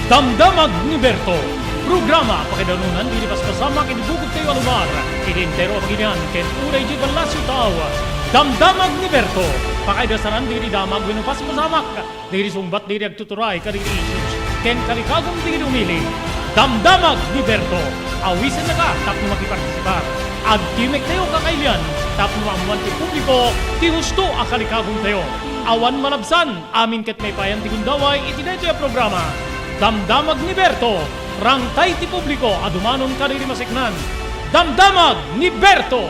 Damdamag ni Berto. Programa pakidanunan di paspasama kinibugod kayo alumar. Identero paginian ken uray di balasyo tao. Damdamag ni Berto. Pakaidasaran diri damag wenno paspasamak. Diri sumbat diri agtuturay kadiri issues. Ken kalikagong diri umili. Damdamag ni Berto. Awisan na ka tapno makipartisipar. Agtimek tayo kakailian. Tapno amuan ti publiko ti husto akalikagong tayo. Awan malabsan amin ket may payan ti gundaway iti daytoy a programa. Damdamag ni Berto, rangtay ti publiko, adumanon kadiri masiknan. Damdamag ni Berto!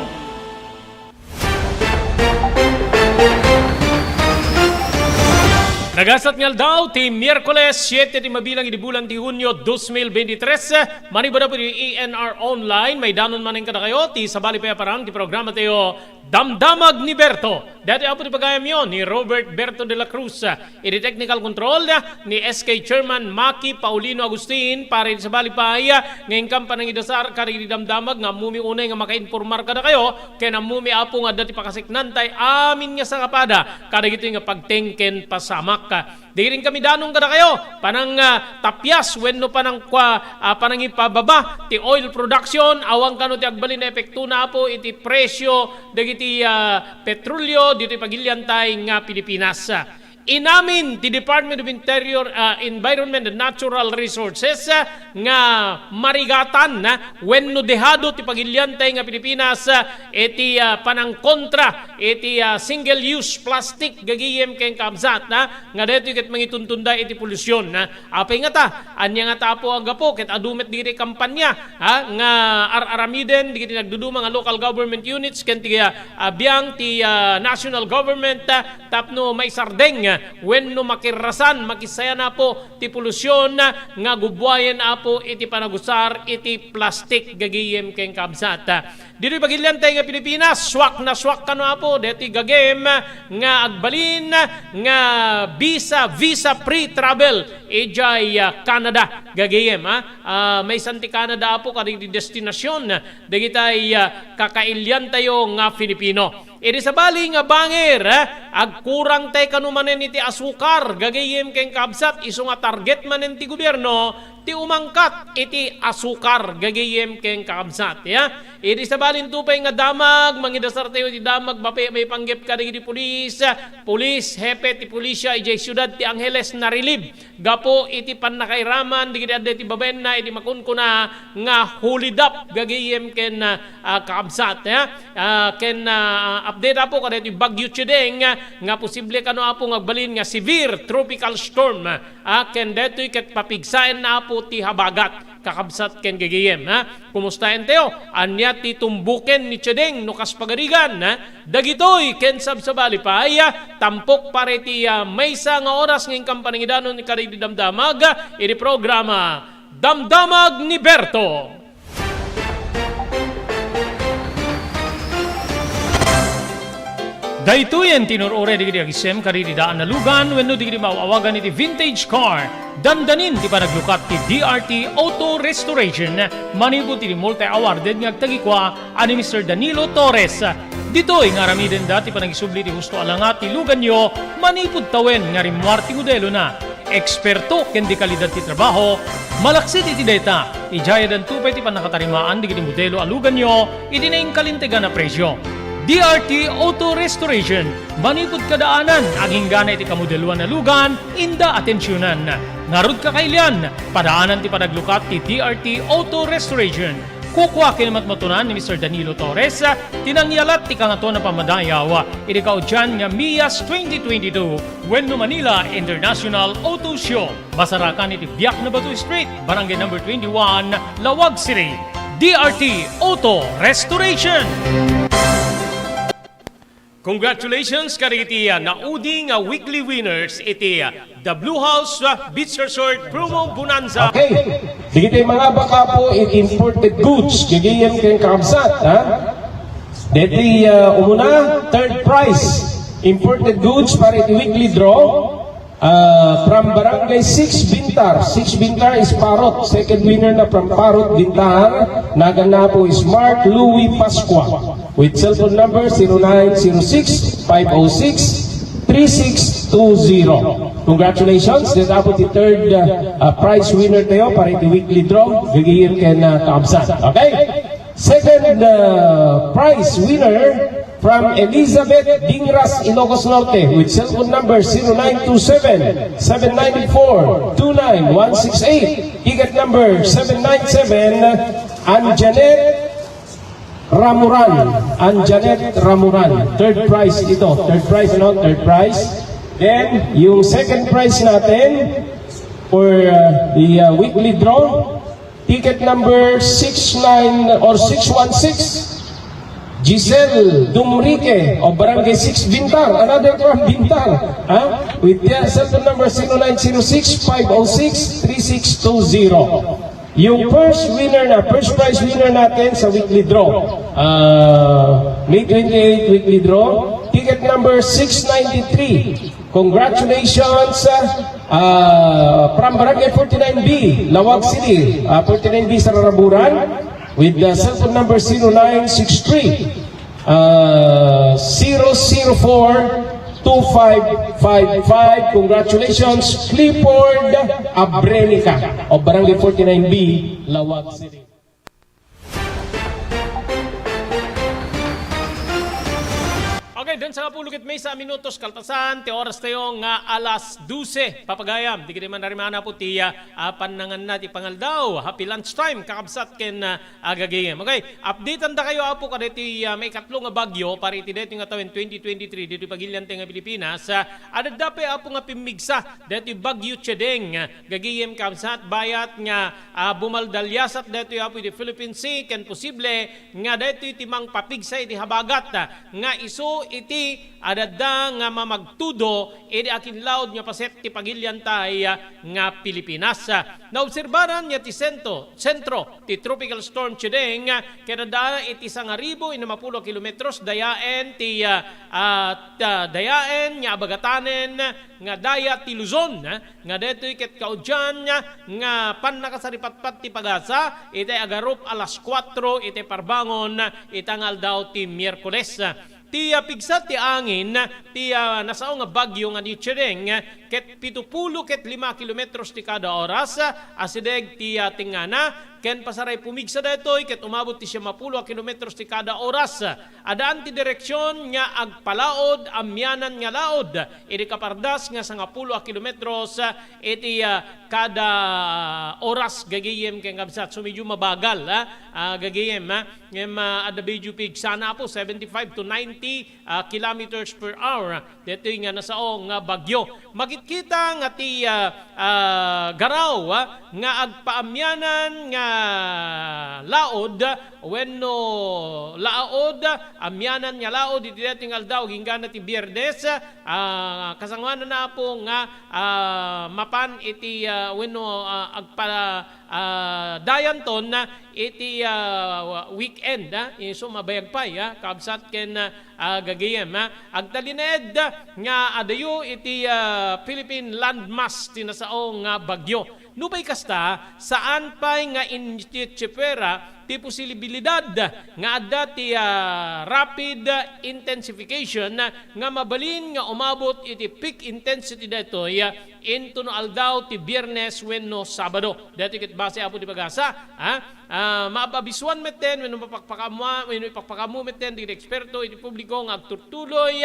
Nagasat ngal daw ti Miyerkules 7 ti mabilang di bulan ti Hunyo 2023. Manibada po di ENR Online. May danon maning kada kayo ti sabali pa parang ti programa tayo Damdamag ni Berto. Dati apo ti pagayam yon ni Robert Berto de la Cruz. Iti technical control ni SK Chairman Maki Paulino Agustin. Para sa sabali pa ngayon kampanang idasar karili damdamag nga mumi unay nga makainformar kada kayo. Kaya na mumi apo nga dati pakasiknantay amin nga sa kapada. Kada gito nga pagtengken pasamak. Di rin kami danong kada kayo panang tapyas wenno panang panang ipababa ti oil production awang kano ti agbalin na epekto na po iti presyo dagiti petrolyo dito pagilyantay nga Pilipinas. Inamin ti Department of Interior, Environment and Natural Resources nga marigatan wenno dehado ti pagilyantay nga Pilipinas iti panang kontra iti single-use plastic gagiyem ken kabsat nga dito ket mangituntunda iti polusyon apay nga ta anya nga ta po agapo ket adumet diri kampanya nga aramiden digiti nagduduma nga local government units ken ti biang ti national government tapno may sardeng wenno makirasan makisaya na po ti polusyon nga gubwayen apo iti panagusar iti plastic gagiyem ken kabsat. Dito pagilyantay nga Pilipinas swak na swak kano apo deti gagem nga agbalin nga visa free travel ijay Canada gagiyem may santi Canada apo kadagiti destinasyon dagitay kakailyan tayo nga Filipino. Iti sabali nga bangir agkurang tay kanumanen iti asukar gagayem ken kabsat isu nga target manen ti gobyerno ti umangkat iti asukar gagayem ken kabsat iti sabalin tupay nga damag mangidasar tayo ti damag may panggep ka digiti pulis hepe ti pulisya ijay syudad ti Angeles na relieve gapo iti pannakairaman digiti adda ti babaen na iti makunkuna nga hulidap gagayem ken kabsat ken update apo kada iti bagyo Chideng nga posible kano apo ngagbalin nga severe tropical storm ken detoy ket papigsaen na apo ti habagat kakabsat ken gagayem kumustaen tayo anya ti tumbuken ni Chideng no kas pagarigan dagitoy ken sabsabali pa tampok pare ti maysa nga oras ngin kampanigidanon ni kadidi damdamag iti programa Damdamag ni Berto. Daytoyen tinurure digiti agisem karidi daan na lugan wenno digiti maawagan iti vintage car. Dandanin ti panaglukat ti DRT Auto Restoration. Manibut ti multi-awarded nga agtagikwa ani Mr. Danilo Torres. Ditoy nga ramiden dati panagisubli ti husto alangat ti lugan nyo manipud tawen nga rimwar ti modelo na. Eksperto ken di kalidad ti trabaho malaksit iti data. Ijaya dan tupay ti panakatarimaan digiti modelo alugan nyo iti naing kalintegan na presyo. DRT Auto Restoration, manipod kadaanan, aging gana iti kamodeluan na lugan, inda atensyonan. Narud kakailian, padaanan ti panaglukat ti DRT Auto Restoration. Kukwa kinamatmatunan ni Mr. Danilo Torres, tinangyalat ti kangato na pamadayaw, iti kaudyan nga MIAS 2022, Wenno Manila International Auto Show. Basarakan iti Biak na Batu Street, Barangay number 21, Lawag City. DRT Auto Restoration. Congratulations kariti naudi nga weekly winners iti The Blue House Beach Resort Promo Bonanza. Okay, digiti mga baka po imported goods gagayem ken kakabsat deti umuna third prize imported goods para iti weekly draw from Barangay 6 Bintar. 6 Bintar is Parot. Second winner na from Parot Bintar. Nagana po is Mark Louis Pasqua with cellphone number 0906-506-3620. Congratulations. That apo the third prize winner tayo para iti weekly draw. Gagiyin ken kaabsat. Okay? Second prize winner from Elizabeth Dingras, Ilocos Norte with cellphone number 0927-794-29168. Ticket number 797, Anjanet Ramuran. Third prize ito. Third prize, ano? Third prize. Then, yung second prize natin for the weekly draw, ticket number 69 or 616, Giselle Dumrique of Barangay 6 Bintang, another from Bintang, with the cellphone number 0906-506-3620. Yung first prize winner natin sa weekly draw, May 28 weekly draw, ticket number 693. Congratulations from Barangay 49B, Lawag City, 49B sa Raraburan, with the cellphone number 0963 004-2555. Congratulations, Clifford Abrenica of Barangay 49B, Lawag City. Okay, dun sa Kapulukit May sa minutos kaltasan, ti oras tayo nga alas 12. Papagayam, di ka naman narimana po ti panangan na ti pangaldaw. Happy lunchtime, kakabsat ken agagayam. Okay, updatean da kayo apo kada ti may katlong nga bagyo para iti dito nga tawin 2023 dito pagilyan nga Pilipinas. Adadape apo nga pimigsa dito bagyo Chedeng. Gagayam kabsat bayat nga bumaldalyasat dito apo iti Philippine Sea ken posible nga dito iti mang papigsa iti habagat nga iso iti adada nga mamagtudo iti akin laod nga paset ti pagilyan tay nga Pilipinas. Naobserbaran niya ti sentro ti tropical storm Chedeng kada iti 1,050 kilometros dayaen ti dayaen nga abagatanen nga daya ti Luzon nga detoy ket kaudyan nga pan nakasaripatpat ti pagasa iti agarup alas 4 iti parbangon itangal daw ti Miyerkules. Ti pigsat ti angin ti nasao nga bagyo nga ni Chedeng ket 70 ket 5 kilometros ti kada oras asideg ti tingana ken pasaray pumigsa daytoy ket umabot ti 50 kilometros ti kada oras. Adaan ti direksyon nga agpalaod amyanan nga laod iti kapardas nga 10 kilometros iti kada oras gagayem ken kabsat. So medyo mabagal gagayem ngem ada medyo pigsana po 75 to 90 kilometers per hour. Dito nga nasao nga bagyo. Makikita nga ti garaw nga agpaamyanan nga laod wenno laod amyanan nga laod iti dating aldaw hinggana ti Biyernes kasangwanan na po nga mapan iti wenno dayanton iti weekend so mabayagpay kabsat ken gagayem agtalined nga adayo iti Philippine landmass tinasao nga bagyo. Nupay kasta saan pay nga initipera ti posibilidad nga adda ti rapid intensification nga mabalin nga umabot iti peak intensity daytoy into no aldaw ti Biyernes wenno Sabado. Dati ket base apo ti pagasa maapabisuan meten wenno ipakpakamu meten ti eksperto iti publiko nga agtutuloy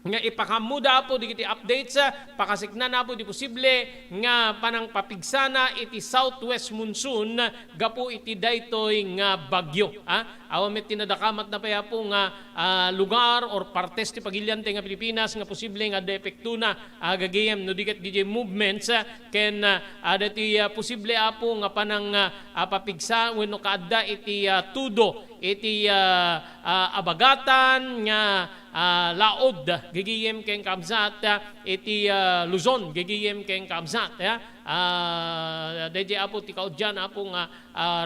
nga ipakamuda po di kiti updates pakasikna na po di posible nga panang papigsana iti southwest monsoon gapo iti daytoy nga bagyo. Awamet tinadakamat na paya po nga lugar or partes ti pagilyante nga Pilipinas nga posible nga deepekto na gagayem no diket DJ movements ken dati posible apo nga panang papigsa wenno kaadda iti tudo iti abagatan nga laod gigiyem ken kabsat iti Luzon gigiyem ken kabsat DJ apo ti kaudyan apo nga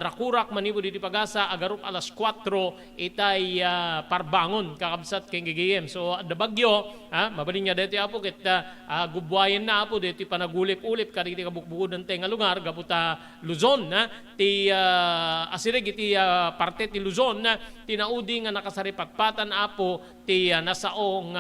rakurak manibo di pagasa agarup alas 4 itay parbangon kakabsat ken gigiyem. So da bagyo mabalin nga dito apo ket gubwayen na apo dito panagulip-ulip kaditi kabukbukudan te nga lugar gaputa Luzon ti asireg iti parte ti Luzon tinaudi nga nakasaripatpatan apo ti nasaong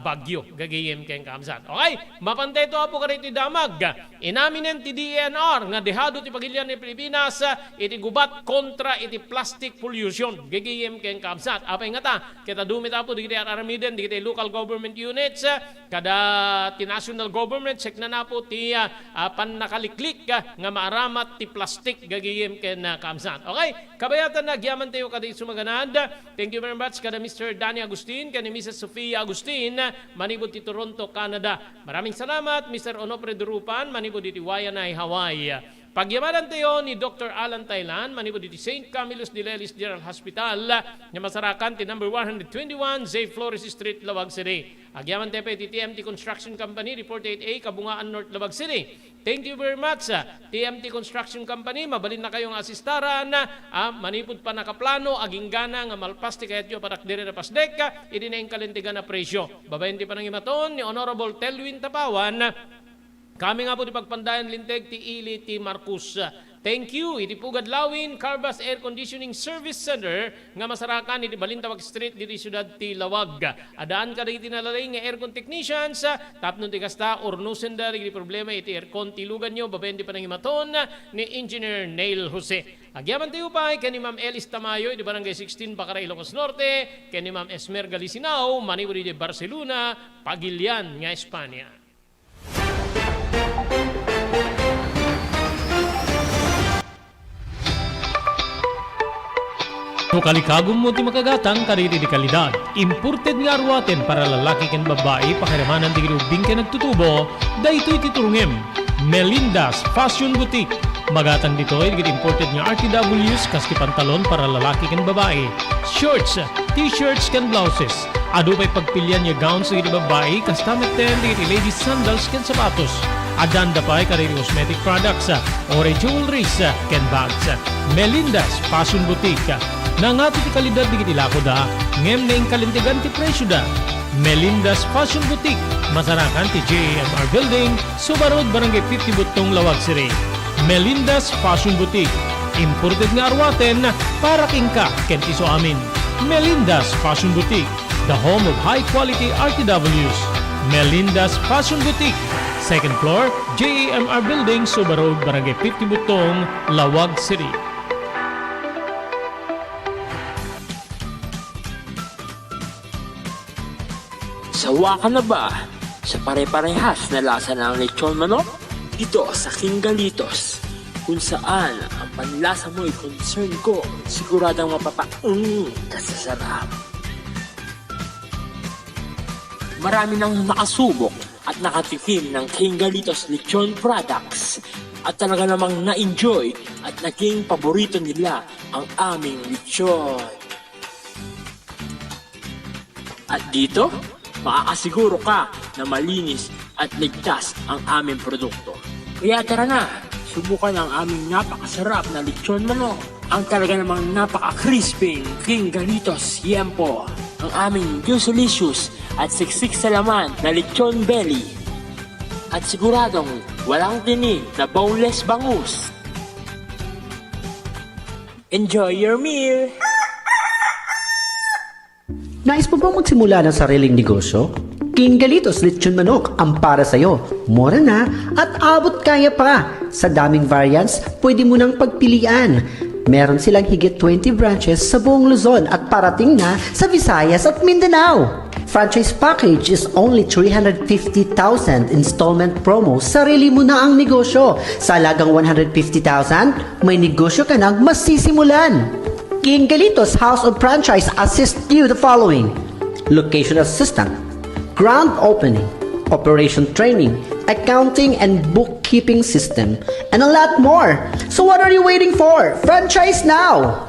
bagyo gagayem ken kamsat. Okay, mapantay to po kariti damag. Inaminen ti DNR nga dehado ti pagilian ni Pilipinas iti gubat kontra iti plastic pollution gagayem ken kamsat. Apay nga ta kita dumit po digiti aramiden digiti local government units kada ti national government sek na po ti panakaliklik nga maaramat ti plastic gagayem ken kamsat. Okay, kabayatan na gyaman tayo kada sumaganad. Thank you very much kada Mr. Danny Agustin, kada Mrs. Sofia Agustin, manibod ti Toronto, Canada. Maraming salamat Mr. Onofre Durupan, manibod ti Waianae, Hawaii. Pagyamanan tayo ni Dr. Alan Thailand, manibod ti St. Camillus de Lelis General Hospital, nga masarakan ti number 121, Zay Flores Street, Lawag City. Agyaman tayo ti TMT Construction Company, Report 8A, Kabungaan North, Lawag City. Thank you very much TMT Construction Company, mabalin na kayong asistaran, manipod pa nakaplano, aging gana nga malpasti kayat yung parakdiri na pasdek, hindi na yung kalintigan na presyo. Babayin ti panangimaton ni Honorable Telwin Tapawan, kami nga po di pagpandayan linteg ti Ili ti Marcus. Thank you. Iti Pugad Lawin, Carbas Air Conditioning Service Center nga masarakan iti Balintawak Street diti Syudad ti Lawag. Adaan ka diti nalalay nga aircon technicians, tapnon ti kasta ornusen da iti problema iti aircon ti lugan nyo, babayin ti panangimaton ni Engineer Neil Jose. Agyaman tayo pa kay ni Ma'am Elis Tamayo iti Barangay 16 Bakaray, Ilocos Norte, kay ni Ma'am Esmer Galisinao, manibod iti Barcelona, Pagilian nga Espanya. No kalikagom mo ti makagatang kariri di kalidad. Imported nga arwaten para lalaki ken babae pakiramanan ti gilubing ken nagtutubo, daytoy ti turungem. Melinda's Fashion Boutique. Magatang ditoy digit imported nga RTWs kas ti pantalon para lalaki ken babae. Shorts, t-shirts ken blouses. Adu pay pagpilian nga gowns digit babae kas tameten digit ladies sandals ken sapatos. Adanda pa kariri cosmetic products, ore jewelries ken bags. Melinda's Fashion Boutique. Nangato ti kalidad digiti lako da, ngem na yung kalintigan ti presyo da. Melinda's Fashion Boutique, masarakan ti JMR Building, Subarod, Barangay 50 Butong, Lawag City. Melinda's Fashion Boutique, imported nga arwaten para kingka ken iso amin. Melinda's Fashion Boutique, the home of high-quality RTWs. Melinda's Fashion Boutique, second floor, JMR Building, Subarod, Barangay 50 Butong, Lawag City. Sawa ka na ba sa pare-parehas na lasa ng lechon manok? Dito sa King Galitos, kung saan ang panlasa mo ay concern ko, siguradang kasasarap. Marami nang nakasubok at nakatikim ng King Galitos lechon products at talaga namang na-enjoy at naging paborito nila ang aming lechon. At dito, makakasiguro ka na malinis at ligtas ang aming produkto. Kaya tara na, subukan ang aming napakasarap na lechon manok. Ang talaga namang napaka-crispy King Galitos Yempo. Ang aming juicelicious at siksik sa laman na lechon belly. At siguradong walang tinig na boneless bangus. Enjoy your meal! Nais mo bang magsimula ng sariling negosyo? King Galitos Lechon Manok ang para sa'yo. Mura na at abot kaya pa. Sa daming variants, pwede mo nang pagpilian. Meron silang higit 20 branches sa buong Luzon at parating na sa Visayas at Mindanao. Franchise package is only 350,000 installment promo. Sarili mo na ang negosyo. Sa halagang 150,000, may negosyo ka nang masisimulan. King Galitos House of Franchise assists you the following: location assistant, grand opening, operation training, accounting and bookkeeping system, and a lot more. So what are you waiting for? Franchise now!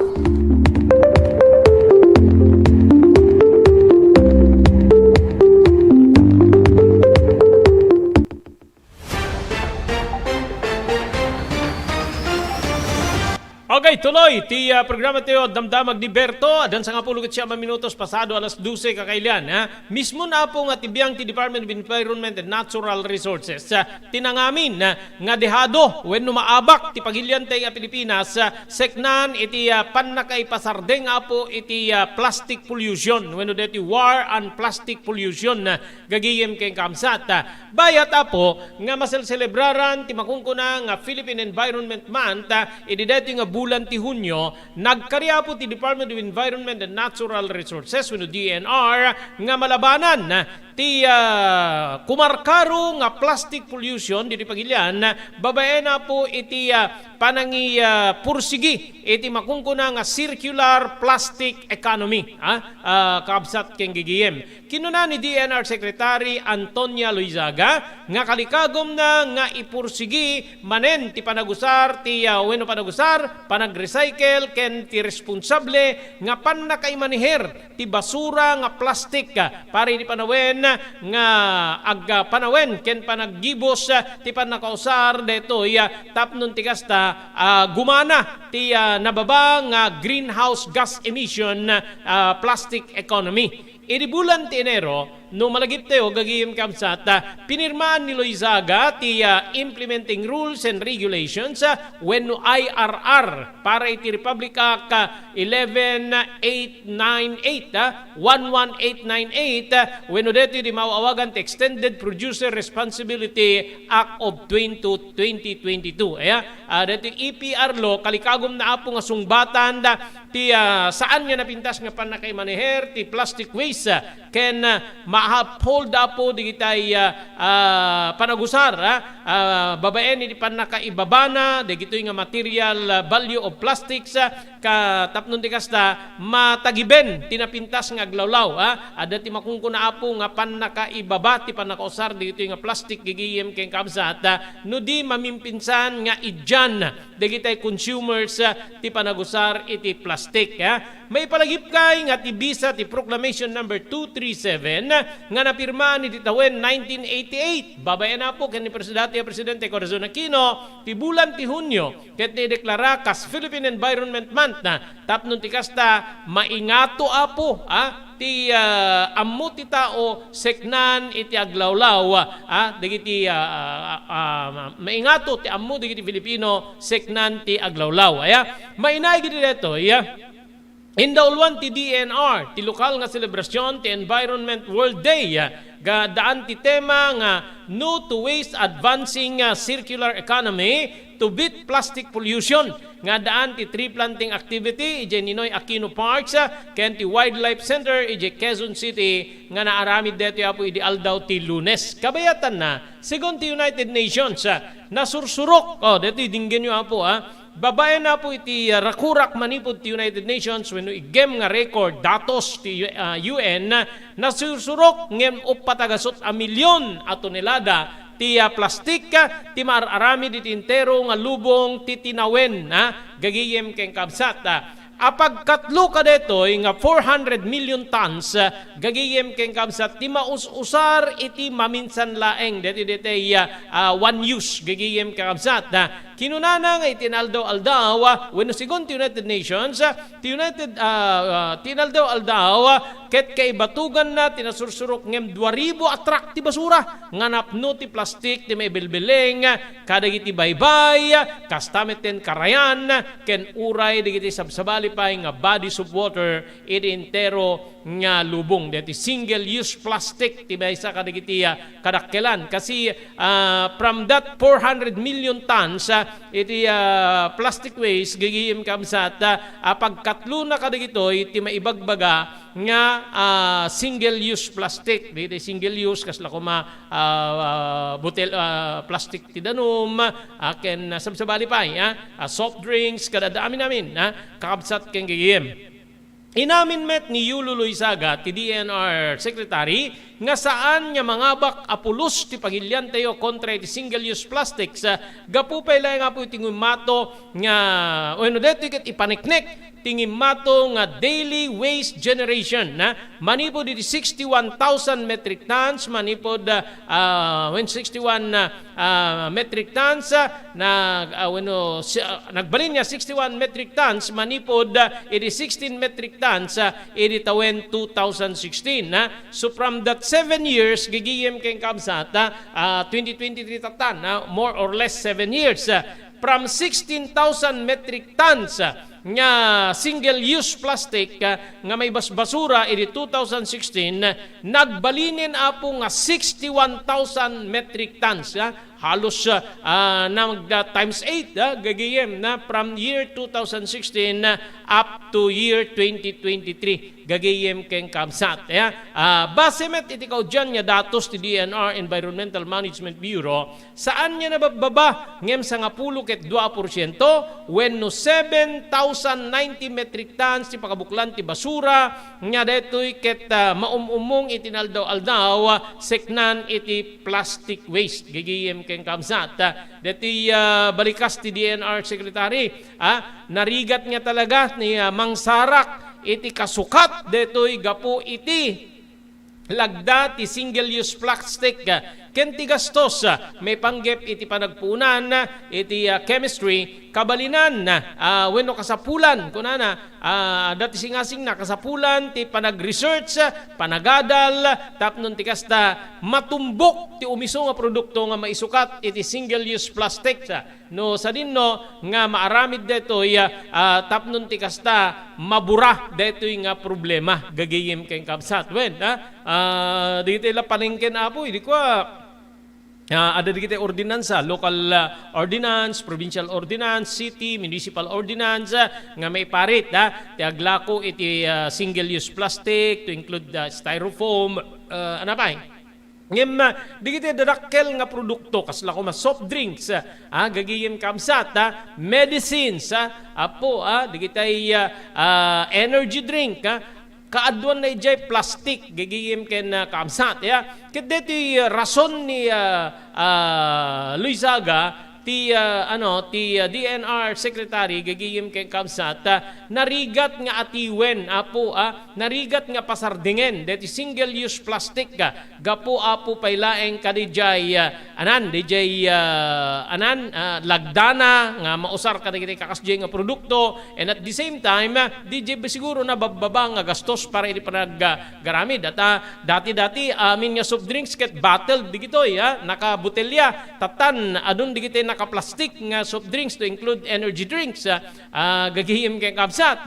Okay, tuloy Tuloy, ti programa tayo Damdamag ni Berto, dan sa nga pulugit siya minutos pasado alas 12 kakailan. Mismo na po nga tibiyang ti Department of Environment and Natural Resources. Tinangamin nga dehado, when maabak ti pagilyan tayo Pilipinas, seknan iti panakay pasardeng po iti plastic pollution. When deti war and plastic pollution, gagiyem kay kamsat. Bayat po, nga masel celebraran ti makungkuna nga Philippine Environment Month, iti deti nga bulan ti Hunyo, nagkarya po ti Department of Environment and Natural Resources, DNR, nga malabanan ti kumarkaro nga plastic pollution diti pagilyan, babae na po iti panangi pursigi iti makungkuna nga circular plastic economy. Kabsat keng gigiem. Kinuna ni DNR Secretary Antonia Loizaga nga kalikagom na nga ipursigi manen ti panagusar ti panag-recycle ken ti responsable nga panakaimaniher ti basura nga plastic para di panawen nga panawen ken panaggibos ti panakausar detoy tapnon ti kasta gumana ti nababa nga greenhouse gas emission plastic economy. Iti bulan ti Enero, no malagip tayo, gagiyim kamsat, pinirmaan ni Loizaga ti implementing rules and regulations when IRR para iti Republic Act 11898 when deti di mauawagan ti Extended Producer Responsibility Act of 2022. Deti EPR law, kalikagom na apo nga sungbatan ti saan nga napintas nga panakay maneher ti plastic waste ken ma-uphold po digitay panagusar babaen iti panakaibabana digitoy nga material value of plastics ka tapnon ti kasta matagiben tinapintas nga aglawlaw adati makungkuna apo nga panakaibaba ti panakausar digitoy nga plastic gigiyem ken kabsat no di mamimpinsan nga idyan digitay consumers ti panagusar iti plastic. May palagip kay nga ti bisa ti Proclamation number 237 nga napirma ni Titawen 1988. Babayan na po ken ni Presidente Corazon Aquino ti bulan ti Hunyo ket ni deklara kas Philippine Environment Month na tapnon ti kasta maingato apo ti ammo ti tao seknan iti aglawlaw dagiti maingato ti ammo dagiti Filipino seknan ti aglawlaw. Mainay gidi deto Indaulwan ti DNR, ti lokal nga selebrasyon ti Environment World Day, daan ti tema nga No to Waste Advancing Circular Economy to Beat Plastic Pollution. Nga daan ti tree planting activity ije Ninoy Aquino Parks ken ti Wildlife Center ije Quezon City nga naaramid deto apo idi aldaw ti Lunes. Kabayatan na, sigon ti United Nations, nasursurok, deto idinggen nyo apo babae na po iti rakurak manipod ti United Nations when igem nga record datos ti UN na sursurok ngem upatagasot a milyon a tonelada ti plastik ti mararami di tintero nga lubong ti tinawen gagiyem ken kabsat. Apag katlo ka detoy nga 400 million tons gagiyem ken kabsat ti maus-usar iti maminsan laeng deti one use gagiyem ken kabsat. Kinunana nga itinaldaw-aldaw wenno sigon ti United Nations tinaldaw-aldaw ket kay batugan na tinasursurok ngem 2,000 atrak ti basura nga napno ti plastik ti may belbeleng kadagiti baybay kastameten karayan ken uray digiti sabsabali pay nga bodies of water iti entero nga lubong deti single use plastic ti baysa kadagiti kadakkelan kasi from that 400 million tons iti plastic waste gigiyem kamsat pagkatlo na kadagitoy ti maibagbaga nga single use plastic diti single use kasla kuma butel plastic ti danom ken sabsabali pay soft drinks kadadami namin kakabsat ken gigiyem. Inamin met ni Yulo Loizaga, ti DNR Secretary, nga saan nga mangabak apulos ti pagilyan tayo kontra ti single-use plastics. Gapupay lang nga po iti ngumato nga, bueno, dito ipaniknek tingin mato nga daily waste generation na manipod iti 61,000 metric tons manipod when 61 metric tons nagbalin niya 61 metric tons manipod iti 16 metric tons iti tawen 2016 na. So from that 7 years gigiyem keng kabsat 2023 tatan more or less 7 years from 16,000 metric tons nga single-use plastic nga may basura iti 2016 nagbalinin apo nga 61,000 metric tons halos times 8 gagayem na from year 2016 up to year 2023 gagayem keng kamsat basemet iti kaudyan nga datos ti DNR Environmental Management Bureau saan niya nabababa ngem sa nga pulo ket 2% when no 7,090 metric tons ti pakabuklan ti basura nga detoy ket maumumong itinaldaw-aldaw seknan iti plastic waste gagayem keng kamsat deti balikas ti DNR Secretary narigat nga talaga ni Mangsarak iti kasukat detoy gapo iti lagda ti single-use plastic ken ti gastos may panggep iti panagpunan iti chemistry kabalinan wenno kasapulan kunana dati singasing na kasapulan ti panag-research panagadal tapnon ti kasta matumbok ti umiso nga produkto nga maisukat iti single-use plastic no sa dinno nga maaramid detoy tapnon ti kasta mabura detoy nga problema gagayem keng kabsat wen dito ila paningken apo hindi ko ada di kita ordinansa, local ordinance, provincial ordinance, city, municipal ordinance nga may parit ti aglako iti single-use plastic to include styrofoam ano pa ngem di kita dadakkel nga produkto kasla ko soft drinks gagayem kamsat medicines apo di kita energy drink kaadwan na ijay plastic gagayem ken kamsat ket deti rason ni Luisaga ti DNR Secretary gagayem ken kamsat narigat nga atiwen apo narigat nga pasardingen deti single use plastic gapo apo paylaeng kadijay lagdana nga mausar kadagiti kakasjay nga produkto and at the same time DJ siguro na bababa nga gastos para iti panaggaramid at dati amin nga soft drinks ket bottle digitoy nakabotelya tatan adun digitoy naka-plastic nga soft drinks to include energy drinks gagihim kay kabsat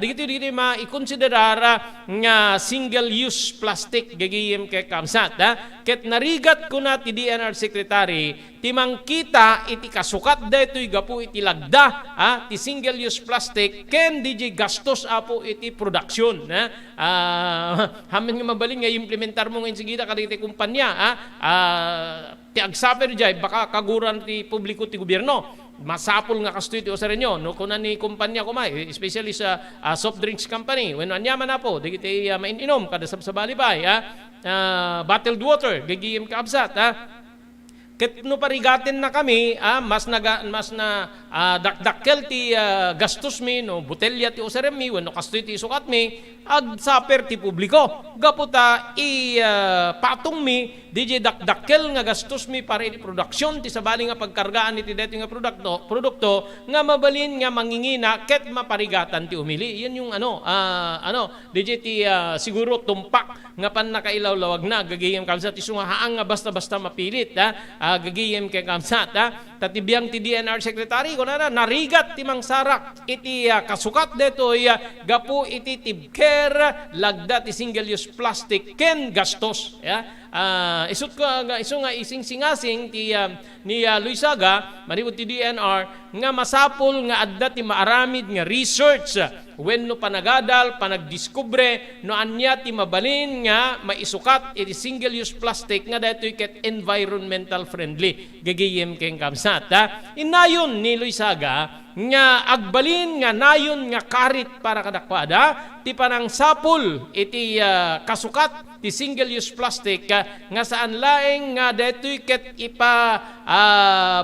digito maikonsiderar nga single-use plastic gagihim kay kabsat ket narigat ko na ti DNR Secretary timang kita iti kasukat daytoy gapu iti lagda ti single-use plastic ken DJ gastos apo iti production hamen nga mabaling nga implementar mo ngayon sigida kadagiti kumpanya ti agsaper jay baka kaguran ti publiko ti gobyerno masapol nga kasto iti osarenyo no kunan ni kumpanya kumay especially sa soft drinks company when anyaman na po digiti maininom kada sabsabalibay bottled water gagiyem kaabsat ket no parigaten na kami mas na dakdakkel ti gastos mi no botelya ti osarem mi wenno kasto ti sukat mi ag saper ti publiko gaputa patong mi DJ dakdakkel nga gastos mi para iti produksyon ti sabali nga pagkargaan iti deti nga produkto nga mabalin nga mangingina ket maparigatan ti umili yan yung DJ ti siguro tumpak nga pan nakailawlawag na gagayem kamsat ti sungahaang nga basta-basta mapilit gagayem kay kamsat tatibiyang ti DNR Secretary kunana narigat ti Mangsarak iti kasukat detoy gapu iti tibker lagda ti single-use plastic ken gastos isut ko isu nga ising-singasing ti ni Luisaga manibut ti DNR nga masapol nga adda ti maaramid nga research wenno panagadal panagdiskubre no anya ti mabalin nga maisukat iti single-use plastic nga daytoy ket environmental friendly gagayem ken kamsat inayon ni Luisaga nga agbalin nga nayon nga karit para kadakwada ti panang sapul iti kasukat ti single-use plastic nga saan laeng nga detoy ket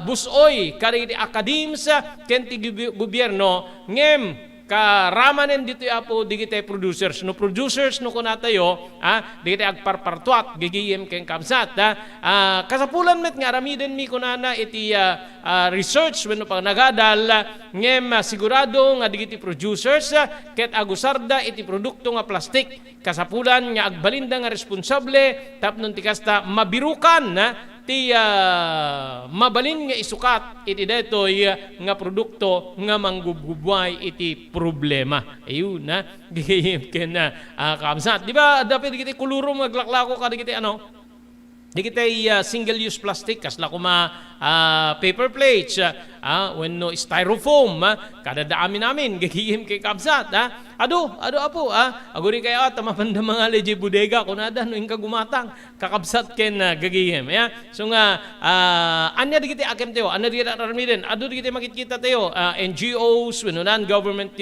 busoy kari ti akadems ken ti gobyerno ngem karamanen dito apo digiti producers. No producers no kuna tayo, digiti agparpartuat gigiyem ken kamsat. Kasapulan met nga aramiden mi kunana iti research wenno pag nagadal ngem sigurado nga digiti producers ket agusarda iti produkto nga plastik. Kasapulan nga agbalinda nga responsable tapnon ti kasta mabirukan ti mabalin nga isukat iti detoy nga produkto nga manggubgubway iti problema. Ayun na gigayim ken kamsat. Di ba dapat digiti kuluro maglaklako ka digiti digiti single-use plastic kasla kuma paper plates wenno styrofoam kada dami namin gagihim kay kabsat ado apo aguri kay tamapanda mga leje bodega kunada no ingka gumatang kakabsat ken gagihim so nga anya digiti akem tayo anya digiti armiden ado digiti makikita tayo NGOs wenno non-government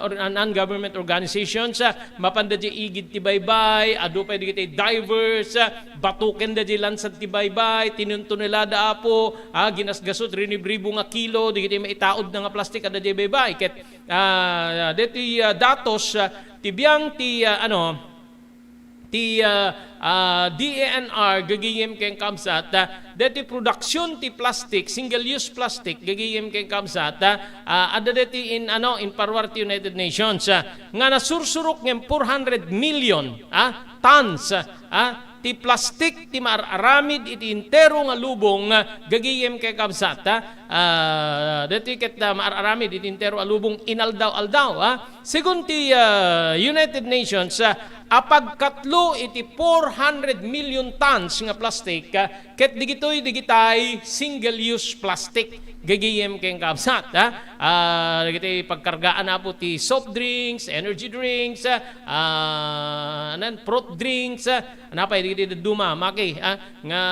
or non-government organizations mapanda di igid ti baybay ado pa digiti divers batuken da di lansad ti baybay tinuntunelada apo ginasgasot rinibribo nga kilo digiti maitaod na nga plastik ada di baybay ket deti datos tibiyang ti DENR gagiyem ken kamsat deti produksyon ti plastic single use plastic gagiyem ken kamsat ada deti in parwar ti United Nations nga nasursurok ngem 400 million tons ti plastic ti mararamid iti intero nga lubong gagiyem kay kabsat deti ket mararamid iti intero nga lubong inaldaw-aldaw segun ti United Nations apagkatlo iti 400 million tons nga plastic ket digitay single use plastic gagiyem kay kabsat digiti pagkargaan na po ti soft drinks, energy drinks, fruit drinks, napay digiti duma maki nga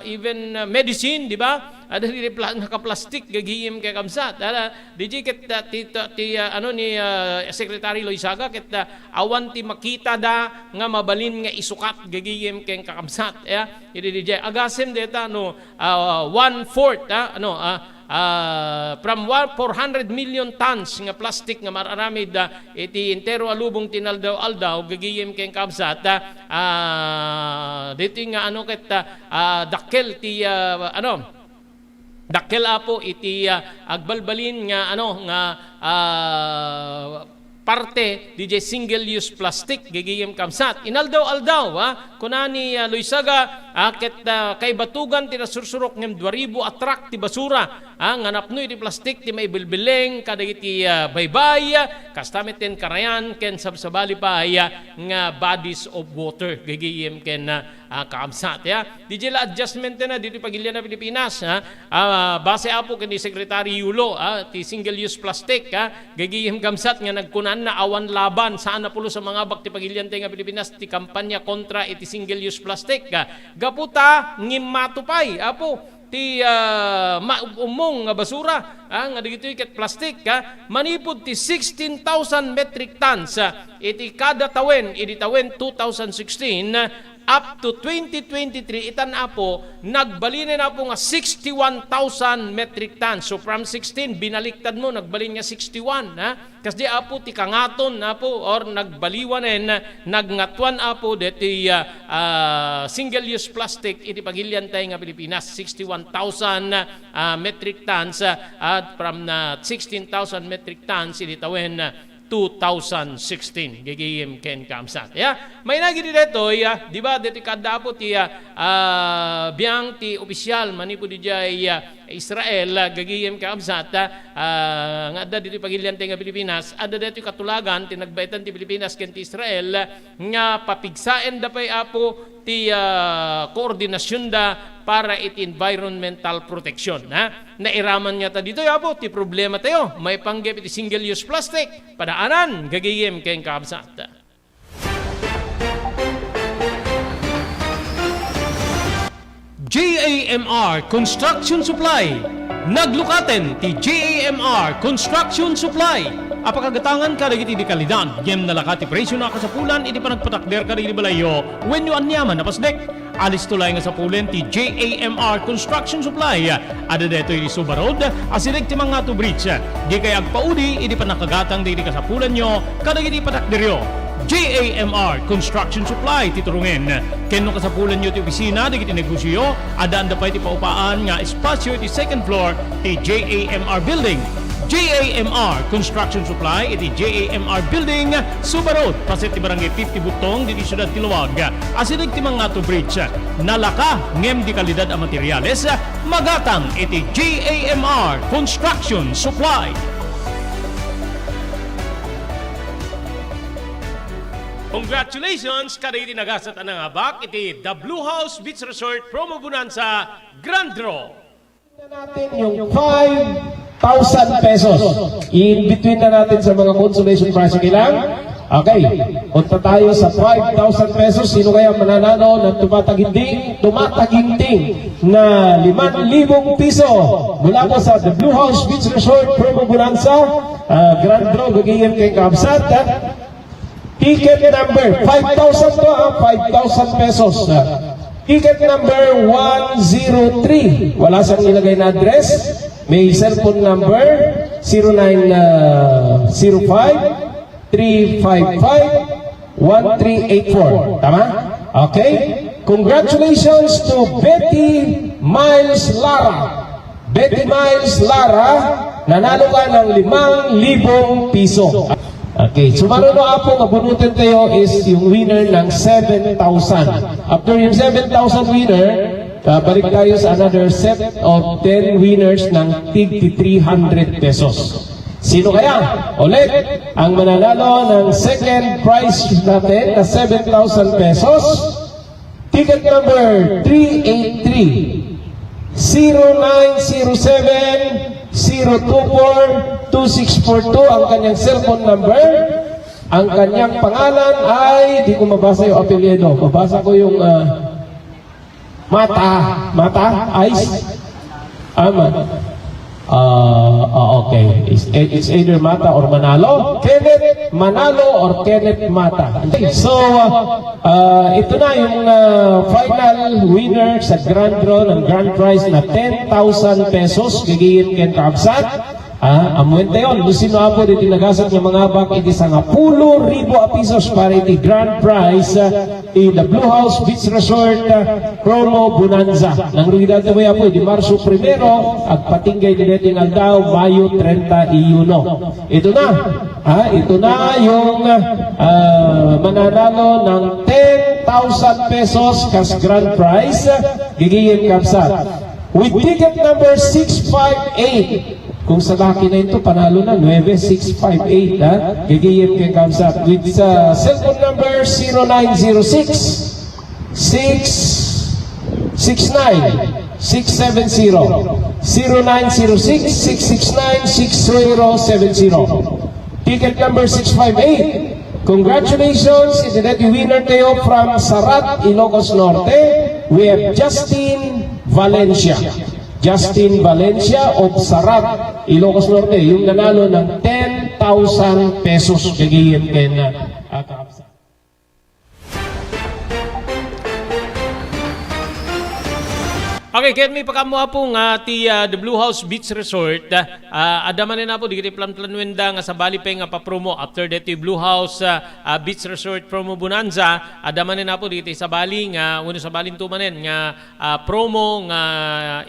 even medicine, di ba? Ada di naka-plastic gagiyem kay kamsat. Di ket ti Secretary Loizaga ket awan ti makita da nga mabalin nga isukat gagiyem kay kakamsat. Idi di agasen deta one-fourth from 400 million tons nga plastic nga mararamid iti intero alubong tinaldaw-aldaw gagiyem ken kabsat diti nga ket dakkel ti dakkel apo iti agbalbalin nga parte DJ single use plastic gagiyem kamsat inaldaw-aldaw kunani Loizaga ket kay batugan ti nasursurok ngem 2,000 atrak ti basura nga napnoy ti plastic ti maibilbileng kadagiti baybay kastamet ten karayan ken sabsabali pa nga bodies of water gagiyem ken kamsat DJ la adjustment na dito pagilya na Pilipinas base apo ken ni Secretary Yulo ti single use plastic gagiyem kamsat nga nagkunan na awan laban saan na pulo sa mga bakti pagilyante nga Pilipinas ti kampanya kontra iti single use plastic gaputa ngimmatupay apo ti umong nga basura nga digitoy ket plastic manipod ti 16,000 metric tons iti kada tawen iti tawen 2016 up to 2023 itan apo nagbalin na po nga 61,000 metric tons. So from 16 binaliktad mo nagbalin nga 61 kasi apo ti kangaton apo or nagbaliwanen nagngatwan apo deti single use plastic iti pagiliantay nga Pilipinas 61,000 metric tons at from 16,000 metric tons iti tawen 2016 gagiyem ken kamsat may nagidi detoy di ba deti kadapo ti biang ti opisyal manipo di jay Israel gagiyem kamsat nga adda dito pagiliante nga Pilipinas adda dito katulagan ti nagbaitan ti Pilipinas ken ti Israel nga papigsaen da pay apo ti koordinasyon da para iti environmental protection nairaman niya ta dito apo ti problema tayo may panggep iti single use plastic padaanan gagiyem ken kamsat JAMR Construction Supply. Naglukaten ti JAMR Construction Supply. Apakagatangan ka dagiti di kalidad. Yem nalakati presyo na kasapulan iti panagpatakder ka dagiti balayo. When you anyaman napasdek. alis tulay nga sa pulen ti JAMR Construction Supply. Ada dito yung Subarod, asilig ti mga to bridge. Di kay agpaudi, hindi pa nakagatang di ka sa pulen nyo, kadag hindi patakdiryo. JAMR Construction Supply titurungin. Kenno ka sa pulen nyo ti opisina, di kiti negosyo, adaan da pa iti paupaan nga espasyo iti second floor ti JAMR Building. JAMR Construction Supply iti JAMR Building Subarod paset ti barangay 50 Butong diti syudad ti Luwag. Asilig ti mga to bridge nalaka ngem di kalidad a materyales magatang iti JAMR Construction Supply. Congratulations kada iti nagasat anang abak iti The Blue House Beach Resort Promo Bonanza Grand Draw. Natin yung 5,000 pesos. In between na natin sa mga consolation prize ilang. Okay, punta tayo sa 5,000 pesos. Sino kaya mananalo ng tumataginting na 5,000 piso mula po sa The Blue House Beach Resort Promo Bonanza Grand Draw gagawin kay Kabsat. Ticket number 5,000 to 5,000 pesos. Ticket number 103. Wala siyang ilagay na address. May cellphone number 0905-355-1384. Tama? Okay? Congratulations to Betty Miles Lara. Betty Miles Lara, nanalo ka ng 5,000 piso. Okay, so mano na po abunutin tayo is yung winner ng 7,000. After yung 7,000 winner, balik tayo sa another set of 10 winners ng tig 300 pesos. Sino kaya? Ulit, ang mananalo ng second prize natin na 7,000 pesos. Ticket number 383 0907-024-2642 ang kanyang cellphone number. Ang kanyang pangalan ay, di ko mabasa yung apelyido. Mabasa ko yung Mata? Ice? Okay. It's either Mata or Manalo. Kenneth Manalo or Kenneth Mata. So, ito na yung final winner sa Grand Draw ng Grand Prize na 10,000 pesos. Gigiyin Ken Kabsat. Amuente yun. Lusino po dito nagasat ng mga bak iti sa 10,000 pesos para iti Grand Prize in the Blue House Beach Resort Promo Bonanza. Nang rugidan mo po di Marso 1 agpatinggay din natin ang daw Mayo 31. Ito na. Ito na yung mananalo ng 10,000 pesos kas Grand Prize. Gigiyin Kabsat. With ticket number 658. Kung sa laki na ito, panalo na, 9658, gagayim kay Kamsat. With cellphone number 0906-669-670. 0906-669-6070. Ticket number 658. Congratulations, itinati winner kayo from Sarat, Ilocos Norte. We have Justin Valencia. Justin Valencia of Sarat, Ilocos Norte, yung nanalo ng 10,000 pesos kagayin kay na Kabsat. Okay, kaya may pagkamuha po nga ti The Blue House Beach Resort. Adaman na po, di kiti plan-planwenda nga sa Balipeng nga pa-promo after that Blue House Beach Resort Promo Bonanza. Adaman na po, di kiti sa Bali nga, uno sa Balin tumanen nga promo nga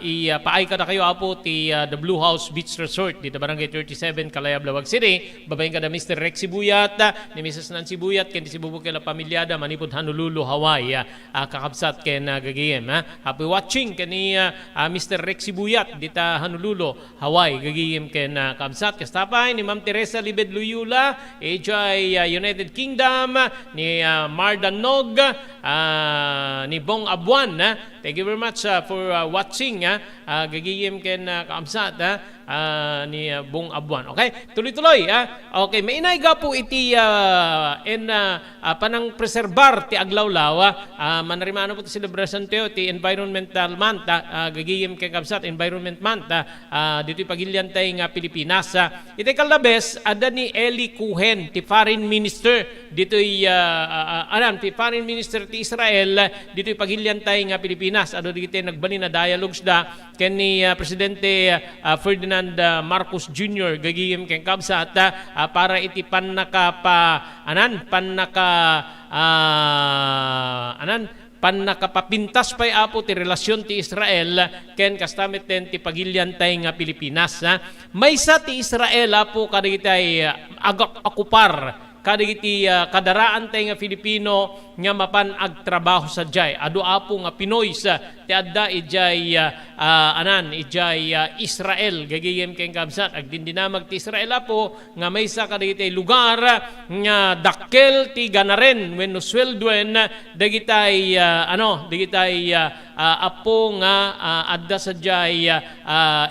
ipaay ka na kayo apo ti The Blue House Beach Resort dito Barangay 37, Kalayab, Lawag City. Babayin ka na Mr. Rexy Buyat, ni Mrs. Nancy Buyat, kendi si Bubuk kila pamilyada, manipod Honolulu, Hawaii, kakabsat ken gagayem. Happy watching ken ni Mr. Rexy Buyat dita Honolulu, Hawaii, gagiyim ken Kamsat kastapay ni Ma'am Teresa Libed Luyula, HI United Kingdom, ni Mardan Nog, ni Bong Abuan. Thank you very much for watching. Gagiyim ken Kamsat. ni Bong Abuan. Okay? Tuloy-tuloy. Okay, may inayga po iti panang preserbar ti aglawlaw. Manarimano po ti celebration tiyo ti Environmental Month. Gagiyim kay kabsat Environment Month. Dito pagilyan tayo nga Pilipinas. Iti kalabes, ada ni Eli Cohen, ti Foreign Minister. Dito ti Foreign Minister ti Israel. Dito pagilyan tayo nga Pilipinas. Ado dito nagbali na dialogues da ken ni Presidente Ferdinand Marcos Jr. gagiyim ken kabsat para iti nakapapintas pa'y apo ti relasyon ti Israel ken kastamit ten ti pagilyan tay nga Pilipinas. Maysa ti Israel apo kadigitay akupar kadigiti kadaraan tay nga Filipino nga mapan agtrabaho sa jay. Adu apo nga Pinoy sa ti adda ijay Israel gagayem ken kabsat agdindinamag ti Israel apo nga maysa kadigiti lugar nga dakkel ti ganaren wenno swelduen dagitay apo nga adda sa jay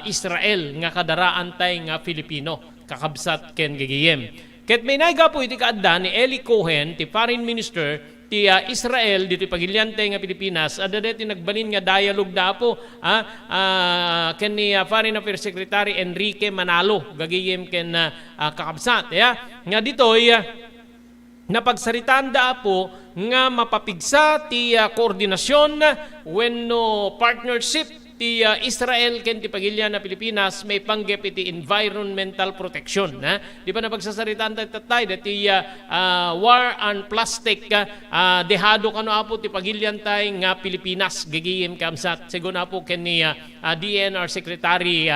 Israel nga kadaraan tay nga Filipino kakabsat ken gagayem. Ket may naiga po iti kaadda ni Eli Cohen, ti Foreign Minister, ti Israel, dito pagilyante nga Pilipinas, ada dito nagbalin nga dialogue da po, ken ni Foreign Affairs Secretary Enrique Manalo, gagayem ken kakabsat. Nga dito'y napagsaritaan da po nga mapapigsa ti koordinasyon wenno partnership ti Israel ken ti pagilya na Pilipinas may panggep iti environmental protection. Di pa napagsasaritaan tatay dati war on plastic dehado kano apo ti pagilyan tay nga Pilipinas gagiyem kamsat segon apo ken ni DNR Secretary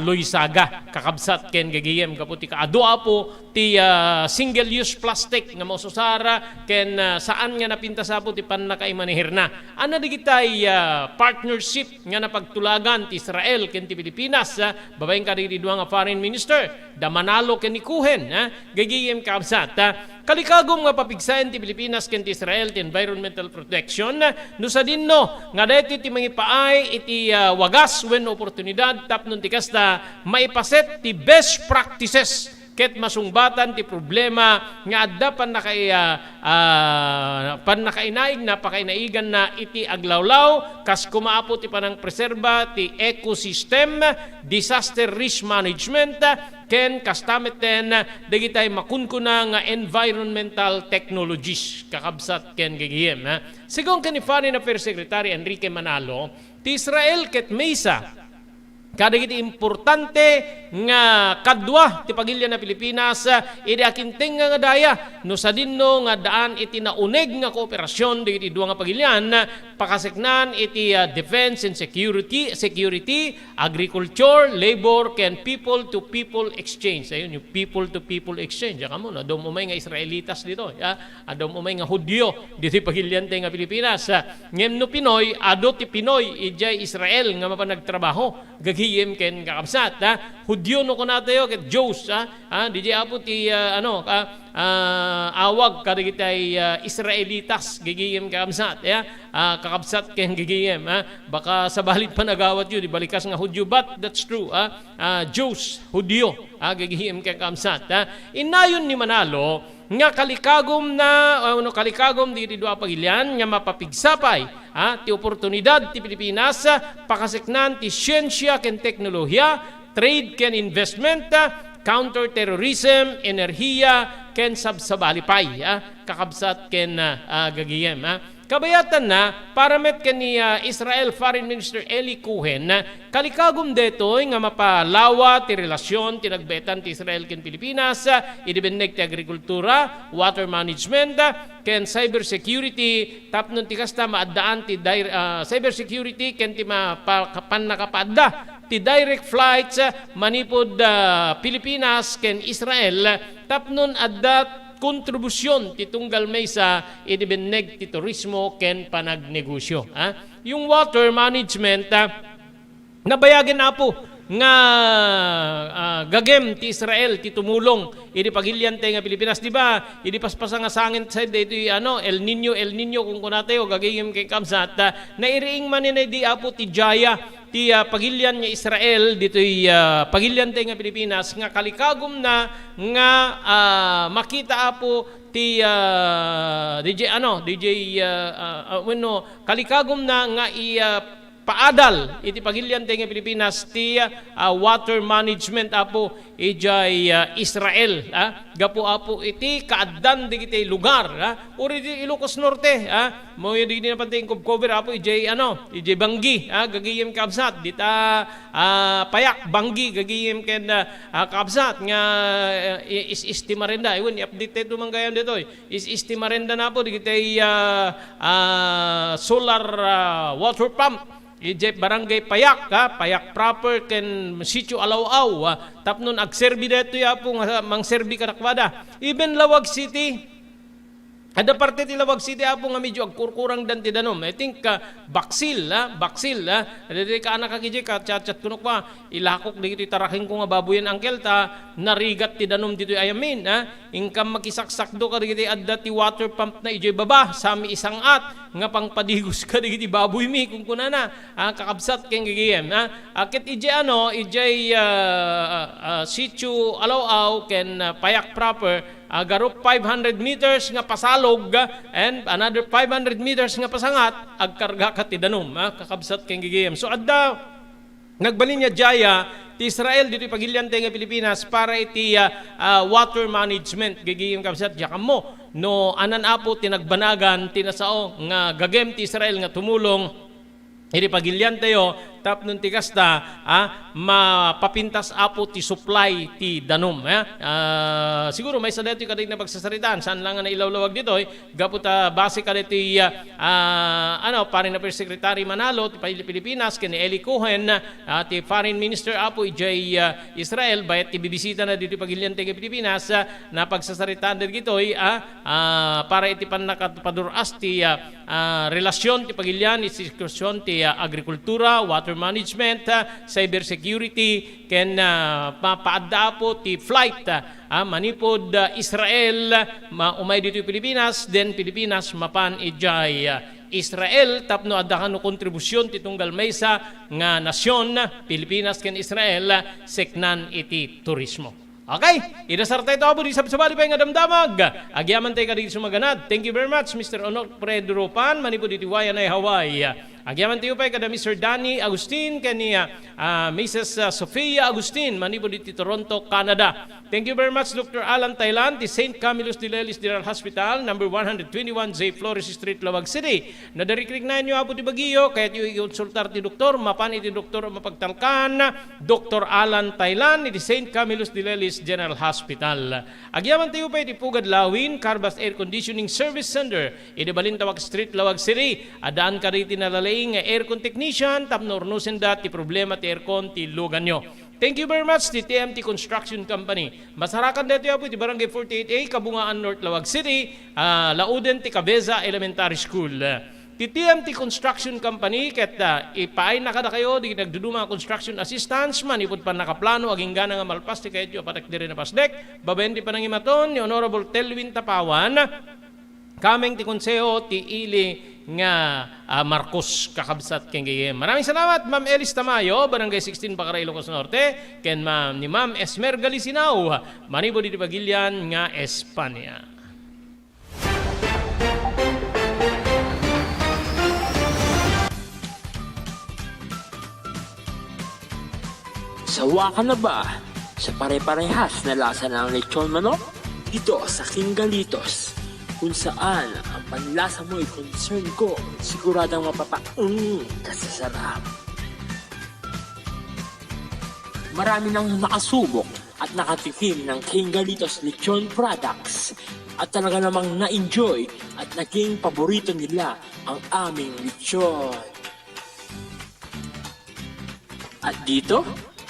Loizaga kakabsat ken gagiyem kaputi kaado apo ti single use plastic nga masusara ken saan nga napintas apo ti pannakaimanihir na. Ana digitay partnership nga pagtulagan ti Israel ken ti Pilipinas babaeng kadiri duwa nga foreign minister da Manalo ken ni Cohen gagiyem kabsat kalikagom nga papigsaen ti Pilipinas ken ti Israel ti environmental protection no sa dinno nga daytoy ti mangipaay iti wagas wen oportunidad tapnon ti kasta maipaset ti best practices ket masungbatan ti problema nga adda pannakainaig na pakainaigan na iti aglawlaw kas kumaapo ti panang preserba ti ecosystem disaster risk management ken kastameten dagitay makunkuna nga environmental technologies kakabsat ken gagiyem. Sigon ken ni Foreign Affairs Secretary Enrique Manalo ti Israel ket maysa kadagiti importante nga kadwa ti pagilya na Pilipinas idi akinting nga daya no sa dinno nga daan iti nauneg nga kooperasyon digiti duwa nga pagilyan pakaseknan iti defense and security, agriculture, labor ken people to people exchange. Ayun yung people to people exchange. Kamo na adom umay nga Israelitas dito. Adom umay nga Hudyo dito pagilyan nga Pilipinas. Ngem no Pinoy ado ti Pinoy ijay Israel nga mapanagtrabaho gagiyem ken kakabsat Hudyo no kunatayo ket Jews DJ apo ti awag kadagitay Israelitas gigiyem kakabsat kakabsat ken gigiyem baka sa balit pa nagawat yun di balikas nga Hudyo but that's true Jews Hudyo gigiyem ken kakabsat inayon ni Manalo nga kalikagom di dua pagilyan nga mapapigsapay ti oportunidad ti Pilipinas pakaseknan ti siyensya ken teknolohiya, trade ken investment, counter-terrorism, enerhiya ken sabsabalipay kakabsat ken gagiyem. Kabayatan na paramet ken ni Israel Foreign Minister Eli Cohen kalikagom detoy nga mapalawa ti relasyon ti nagbetan ti Israel ken Pilipinas idibenneg ti agrikultura, water management ken cybersecurity tapnon ti kasta maaddaan ti cybersecurity ken ti pannakapaadda ti direct flights manipod Pilipinas ken Israel tapnon adda kontribusyon ti tunggal maysa idibenneg ti turismo ken panagnegosyo. Yung water management nabayagan na po nga gagem ti Israel ti tumulong idi pagilyan nga Pilipinas di ba idi paspasa nga sangin sa dito El Nino kung kunate o gagayem kay kamsat na iriing manin di apo ti Jaya ti pagilyan nga Israel dito'y pagilyan tayo nga Pilipinas nga kalikagom na nga makita apo ti kalikagom na nga paadal iti pagilyan tayo nga Pilipinas ti water management apo ijay Israel gapo apo iti kaaddan di kiti lugar uri di Ilocos Norte mo di na pantay cover apo ijay Banggi gagiyem kabsat dita payak Banggi gagiyem ken kabsat nga is-estima renda iwan i-update ito manggayan dito is-estima renda na po di kiti solar water pump ije barangay Payak Payak proper ken sitio Alaw-aw tapnon agserbi dito ya po mangserbi kadakwada even Lawag City ada parte ti Lawag City apo nga medyo agkurkurang dan ti danom. I think baksil dili ka anak kagiji ka chat kuno pa ilakok digiti taraking ko nga baboyen angkel ta narigat ti danom dito ayamin ingkam makisaksak do ka digiti adda ti water pump na ijoy baba sami isang at nga pangpadigos ka digiti baboy mi kung kunana kakabsat ken gigiyem akit ijay sitio Alaw-aw ken Payak proper garup 500 meters nga pasalog and another 500 meters nga pasangat agkarga ka ti danom kakabsat ken gigiyem so adda nagbalin niya Jaya ti Israel dito pagilyan tayo nga Pilipinas para iti water management gigiyem kabsat yakam mo no anan apo tinagbanagan tinasao nga gagem ti Israel nga tumulong iti pagilyan tayo tapnon ti kasta mapapintas apo ti supply ti danom siguro may sa dito kadig na pagsasaritaan saan lang na ilawlawag dito gaputa base ka dito Foreign Affairs Secretary Manalo ti Pilipinas ken Eli Cohen ti Foreign Minister apo ijay Israel bayat ti bibisita na dito pagilyan ti Pilipinas na pagsasaritaan dito para iti panakapaduras ti relasyon ti pagilyan institusyon ti agrikultura water management, cyber security, ken mapaadda po ti flight manipod Israel umay dito Pilipinas, then Pilipinas mapan ijay Israel tapno adda kano kontribusyon ti tunggal maysa nga nasyon Pilipinas ken Israel seknan iti turismo. Okay, idasar tayo ito di sabsabali pa yung adamdamag. Agyaman tayo ka dito sumaganad. Thank you very much, Mr. Onok Predropan, manipod iti Wayan ay Hawaii. Agyaman tayo pa kada Mr. Danny Agustin, kaniya Mrs. Sofia Agustin, manipod iti Toronto, Canada. Thank you very much, Dr. Alan Thailand, ti St. Camillus de Lelis General Hospital, number 121 J. Flores Street, Lawag City. Nadarikrik na inyo apo ti Baguio, kaya tiyo i-consultar ti doktor, mapan iti doktor mapagtalkan, Dr. Alan Thailand, iti St. Camillus de Lelis General Hospital. Agyaman tayo pa iti Pugad Lawin, Carbas Air Conditioning Service Center, iti Balintawak Street, Lawag City. Adaan ka riti nalalaing aircon technician, tapno ornusen ti problema ti aircon ti lugan nyo. Thank you very much, ti TMT Construction Company. Masarakan dito po, ti Barangay 48A, Kabungaan North, Lawag City, Lauden, ti Cabeza Elementary School. Ti TMT Construction Company, ket ipaay na kada kayo, di nagduduma construction assistance, manipod pa nakaplano, aging gana nga malpas, ti kayo patak dire na pasdek, babayan ti panangimaton, ni Honorable Telwin Tapawan, kameng ti konseho, ti ili nga Marcos kakabsat ken gayem. Maraming salamat Ma'am Elis Tamayo, Barangay 16 Bakaray, Ilocos Norte, ken ni Ma'am Esmer Galisinao, manipod iti Pagilian nga Espanya. Sawa ka na ba sa pare-parehas na lasa ng lechon manok? Dito sa King Galitos, kung saan ang panlasa mo ay concern ko, siguradang kasasarap. Marami nang nakasubok at nakatikim ng King Galitos lechon products at talaga namang na-enjoy at naging paborito nila ang aming lechon. At dito,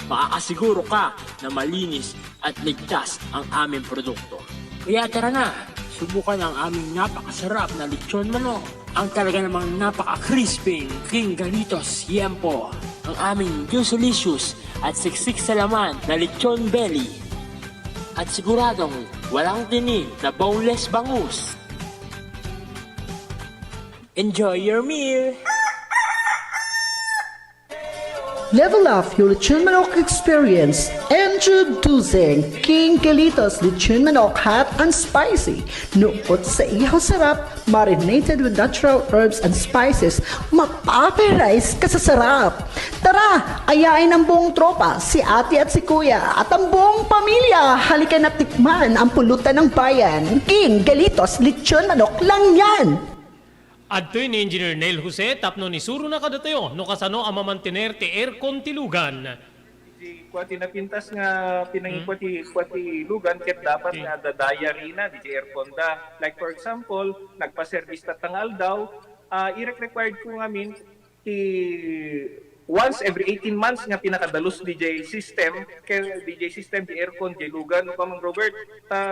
makakasiguro ka na malinis at ligtas ang aming produkto. Kaya tara na, subukan ang aming napakasarap na lechon manok. Ang talaga namang napaka-crispy King Galitos Yempo. Ang aming juicelicious at siksik sa laman na lechon belly. At siguradong walang tinig na boneless bangus. Enjoy your meal! Level up your lechon manok experience. Introducing King Galitos Lechon Manok Hot and Spicy. Nukot sa ihaw sarap, marinated with natural herbs and spices, mapaperize ka sa sarap. Tara, ayain ang buong tropa, si ate at si kuya, at ang buong pamilya. Halika na tikman ang pulutan ng bayan. King Galitos Lechon Manok lang yan. Adtoy ni Engineer Neil Jose, tapno ni Suro na kadatayo, no kasano ang mamantener ti aircon tilugan. Di kuati na pintas nga pinangi kuati lugan ket dapat nga dadaya rina di aircon da. Like for example, nagpa-service tatangal daw, i-required ko ngamin ti once every 18 months nga pinakadalos DJ system kay DJ system di aircon di lugan no kamang Robert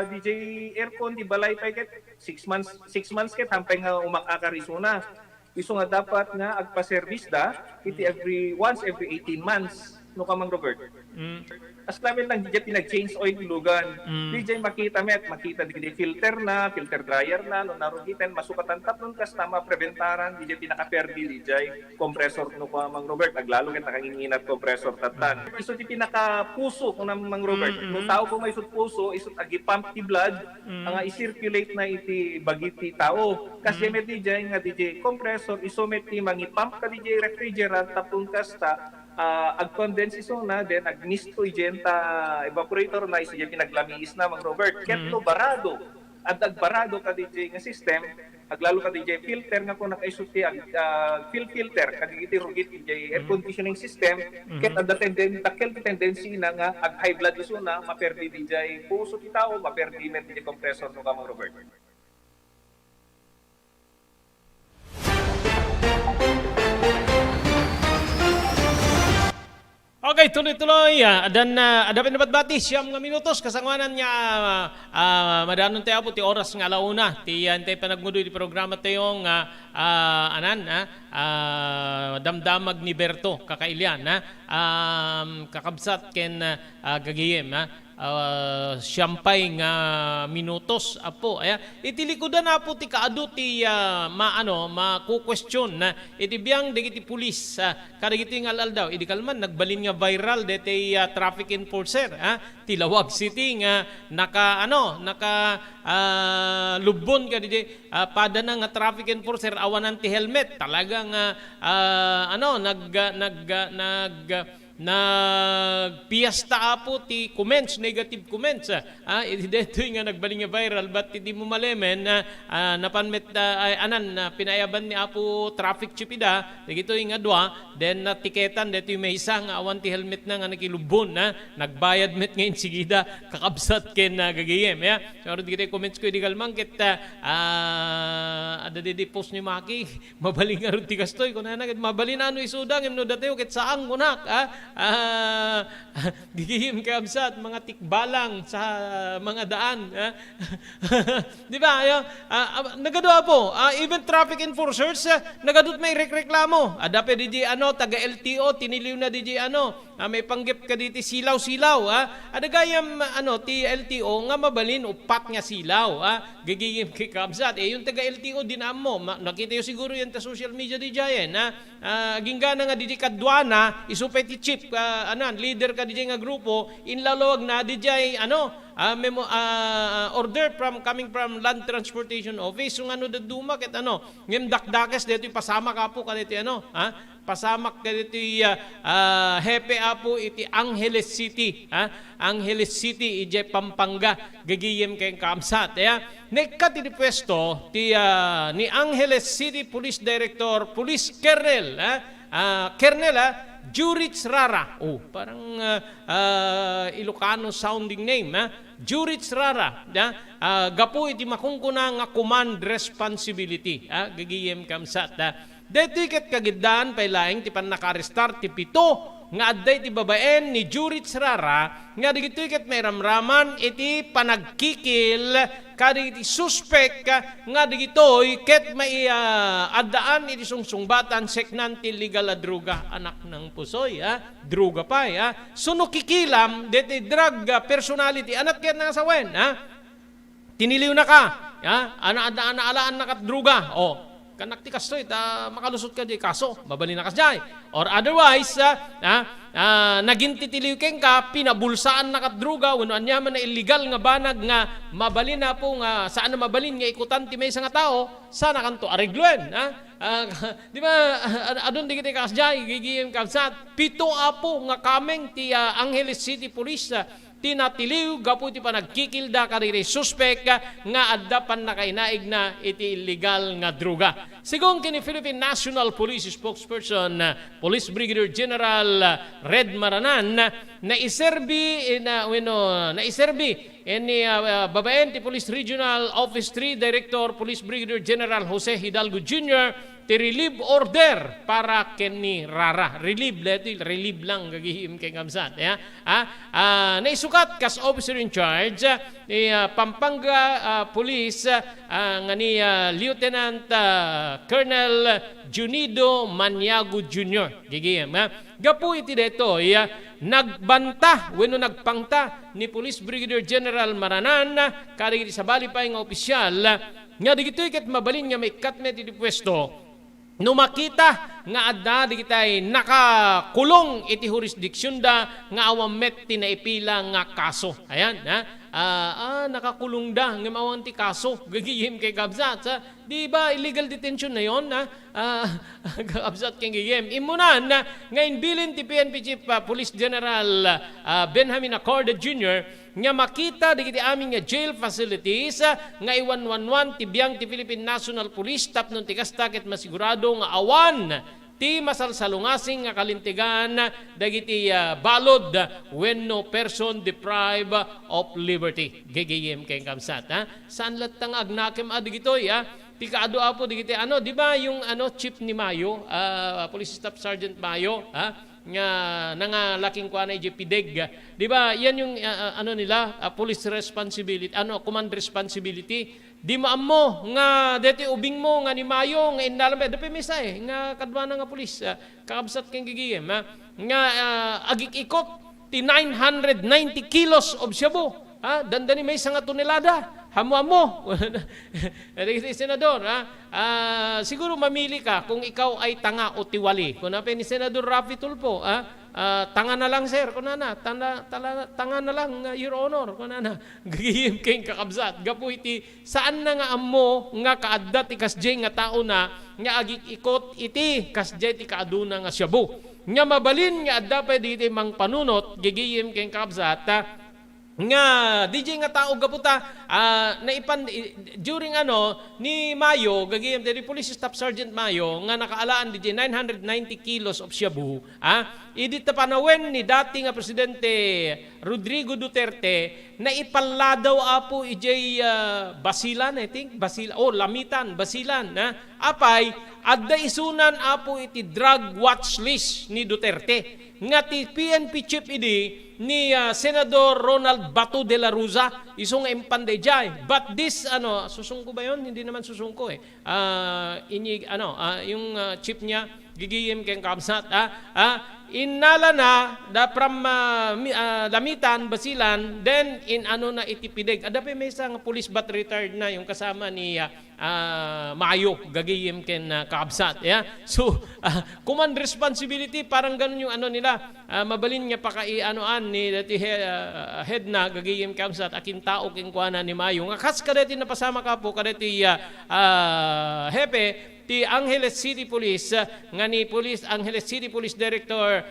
DJ aircon di balay pa ket 6 months ket hampay nga umakakarisuna iso nga dapat nga agpa-service da iti once every 18 months no kamang Robert. As namin lang DJ pinag-change oil ilugan. DJ makita di filter dryer na no narugitan masukatan tapnon kas tama preventaran DJ pinaka-perdi DJ compressor no kamang Robert aglalo ket nakanginginat compressor tatan. Iso ti pinaka-puso ko namang Robert. No tao ko may isut puso isut agi pump ti blood nga i-circulate na iti bagiti tao. Kasi met DJ nga DJ compressor iso met ti mangi-pump ka DJ refrigerant tapon kasta ag-condense iso na then ag-misto igenta evaporator na isya pinaglamiis na mang Robert ketlo barado at agbarado ka DJ nga system aglalo ka DJ filter nga kung nakaisuti filter kaditi rugit DJ air conditioning system ket at tendency na nga ag high blood iso na maperdi DJ puso ti tao maperdi met DJ compressor no ka mang Robert. Okay, tuloy-tuloy. Adapin na batbati siyam nga minutos kasangwanan niya madanon tayo po ti oras nga alauna. Ti antay panagmudoy di programa tayong damdamag ni Berto kakailian kakabsat ken gagiyem siyampay nga minutos apo itilikudan na po ti kaado ti maku-question na iti biyang digiti pulis kadagiti ngalal daw idi kalman nagbalin nga viral deti traffic enforcer ti Lawag City nga naka lubon ka DJ pada na nga traffic enforcer awanan ti helmet talagang nagpiyasta po ti comments, negative comments. Dito nga nagbaling nga viral, but hindi mo malemen napanmet pinayaban ni Apo traffic chipida, dito nga dua, then natiketan, dito may isang awan ti helmet na nga nakilubon, nagbayad met ngayon sigida, kakabsat ken gagayem. So, dito comments ko, di kalmang ket adadidi post ni Maki, mabaling nga rin ti kastoy, kung mabalin ano isudang, no datayo, ket saang kunak, gigihim kabsat mga tikbalang sa mga daan di ba nagadua po even traffic enforcers nagadut may reklamo dapat DJ taga LTO tiniliw na DJ may panggip ka dito silaw-silaw adagayam ti LTO nga mabalin upat nga silaw gigihim kay kabsat yung taga LTO din mo nakita yo siguro yan ta social media DJ ginggana nga didi kadwana isupay ti chip leader ka DJ nga grupo inlalawag na DJ order coming from Land Transportation Office so daduma ket ngem dakdakes dito pasama ka po kadito pasamak kadito hepe apo iti Angeles City Angeles City ije Pampanga gagiyem kay kamsat nekkat ti pwesto ti ni Angeles City Police Director Police Colonel Jurich Rara. Parang Ilocano sounding name. Jurich Rara. Gapo iti makungkuna nga command responsibility. Gagiyem kamsat. Dito ket kagidaan pailaing ti pan nakarestar ti pito nga adday ti babaen ni Jurich Rara nga digito ket may ramraman iti panagkikil kadagiti suspect nga digitoy ket may addaan iti sungsungbatan seknan ti legal a droga anak ng pusoy droga pa suno kikilam deti drug personality anak ket nga sawen tiniliw na ka ana-alaan na kat droga kanak ti kastoy, makalusot ka di kaso, mabalin na kasjay. Or otherwise, nagintitiliw keng ka, pinabulsaan na katdruga, wano anyaman na illegal nga banag nga mabalin na po nga, saan na mabalin nga ikutan ti may nga tao, sana kanto aregluen. Di ba, adun di kita kasjay, gigiyem kamsat, pito apo nga kameng ti Angeles City Police, tinatiliw, gapu ti pa nagkikilda kariri suspect nga addapan na kainaig na iti illegal nga druga. Sigong kini Philippine National Police spokesperson, Police Brigadier General Red Maranan, na iserbi ni babaen ti Police Regional Office 3 Director Police Brigadier General Jose Hidalgo Jr. ti relieve order para keni Rara. Relieve lang gagihim kay kamsat. Naisukat kas officer in charge ni Pampanga Police nga ni Lieutenant Colonel Junido Maniago Jr. Gigihim. Gapu iti deto, nagbanta, nagpangta ni Police Brigadier General Maranan, karigiti sa balipay nga opisyal, nga digito'y kat mabalin nga may katmet iti pwesto, numakita nga adda digitay nakakulong iti jurisdiksyon da nga awamet ti naipila nga kaso. Ayan, nakakulong da nga mawang ti kaso. Gagihim kay kabsat. Di ba illegal detention na yon? Kabsat kay gigihim. Imunan ngayon bilin ti PNP Chief Police General Benjamin Accorda Jr. nga makita digiti aming nga jail facilities nga iwanwanwan ti biyang ti Philippine National Police tapnon ti kastakit masigurado nga awan ti masalsalungasing nga kalintigan dagiti balod when no person deprived of liberty. Gigiyem kay kamsat. Saan latang agnakem adigitoy ti kaado apo digiti di ba yung chief ni Mayo, Police Staff Sergeant Mayo, nga nangalaking kuanay pideg. Di ba yan yung nila police responsibility, command responsibility. Di maamo nga deti ubing mo nga ni Mayo nga inalambe dapat misa nga kadwana nga pulis kakabsat kang gigiyem nga agik-ikot ti 990 kilos of shabu dandani may nga tonelada hamo-hamo. Senador, siguro mamili ka kung ikaw ay tanga o tiwali. Kung napin ni Senador Rafi Tulfo, tanga na lang sir, kung tanga na lang your honor, kung gagihim kayong kakabsat. Gapu iti, saan na nga amo nga kaaddat ti kasjay nga tao na nga agik-ikot iti kasjay ti kaaduna nga syabu. Nga mabalin nga adda pa diti mang panunot, gagihim kayong kakabsat, nga DJ nga tao gaputa during ni Mayo gagiyem diri Police Staff Sergeant Mayo nga nakaalaan DJ 990 kilos of shabu idit ta panawen ni dati nga presidente Rodrigo Duterte na ipaladaw apo ijay Basilan Basilan apay adda isunan apo iti drug watch list ni Duterte nga ti PNP chief ni Senador Ronald Bato de la Rosa isong empande jay. But this susungko ba yon? Hindi naman susungko yung chief niya gigiyem keng kamsat inala na from Lamitan Basilan then in na itipideg adape may isang police but retired na yung kasama ni Mayo gagiyem ken kaabsat so command responsibility parang ganun yung nila mabalin nga ni dati head na gagiyem kaabsat akin tao ken kuana ni Mayo nga kas kadeti napasama ka po kadeti hepe ti Angeles City Police nga ni Angeles City Police Director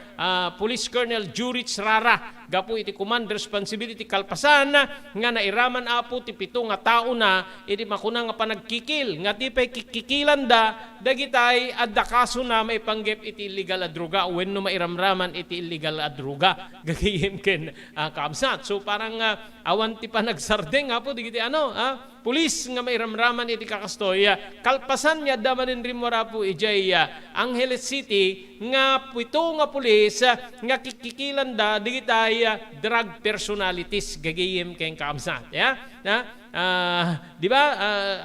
Police Colonel Jurich Rara gapu iti command responsibility kalpasan nga nairaman apo ti pito nga tao na iti makuna nga panagkikil nga ti pay kikikilan dagitay adda kaso na may panggep iti illegal a droga when no mairamraman iti illegal a droga gagayem ken kaabsat so parang awan ti panagsardeng apo digiti pulis nga mairamraman iti kakastoy kalpasan niya damanin rimora po ijay Angeles City nga pito nga pulis nga kikikilan digitay drug personalities gagayem keng kaabsat di ba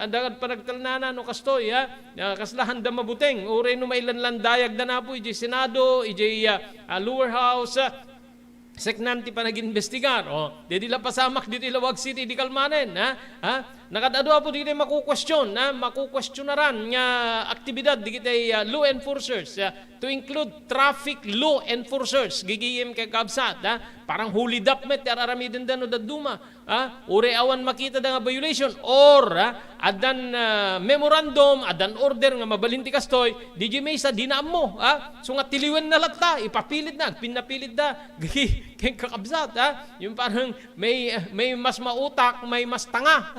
andagan panagtalnana no kastoy kaslahan da mabuteng ure no mailanlan dayag da na po ijay Senado ijay lower house seknanti pa nag-investigar. Di la pasamak dito Ilawag City, di kalmanen. nakadadua po di kita makukwestiyon, makukwestiyonaran nga aktibidad di kita law enforcers, to include traffic law enforcers, gigiyem kay kabsat, parang huli dapmet, araramidin dan o daduma, uri awan makita da nga violation, or adan memorandum, adan order nga mabalinti kastoy, di may sa dinam mo, so nga tiliwan na latta, ipapilit na, pinapilit na, kay kakabsat, yung parang may mas mautak, may mas tanga.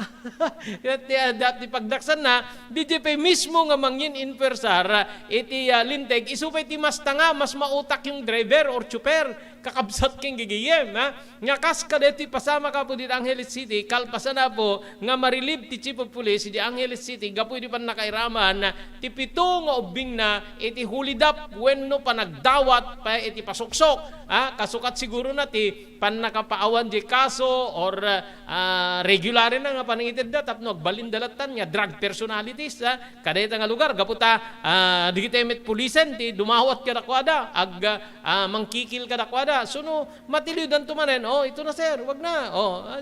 Dati pagdaksan na, di pa mismo nga mangin inversar, iti linteg, isupay ti mas tanga, mas mautak yung driver or chuper, kakabsat king gigiyem. Nga kas kadeti pasama ka po di Angeles City, kalpasan na po, nga marilib ti Chief of Police di Angeles City, gapoy di pa nakairaman, ti pito nga ubing na, iti hulidap, wenno pa nagdawat, pa iti pasuksok, kasukat siguro na ti pan nakapaawan di kaso or regular na nga panangitid da tapno agbalindalatan nga drug personalities kadayta nga lugar gaputa di kita met pulisen ti dumawat ka dakwada mangkikil ka dakwada suno matilidan tumanen ito na sir wag na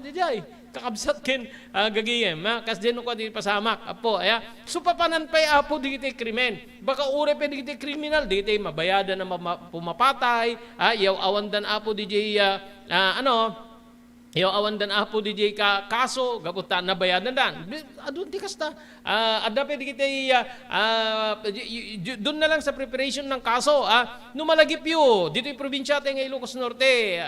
dijay kakabsat ken gagiyem kas deno ko di pasamak apo supapanan pay apo di kita krimen baka ure pa di kita kriminal di kita mabayadan na pumapatay yaw awandan apo di yaw awandan apo di ka kaso gaputa nabayadan dan adun ti kasta adda pa di kita doon na lang sa preparation ng kaso numalagip yu dito yung probinsya tayo ng Ilocos Norte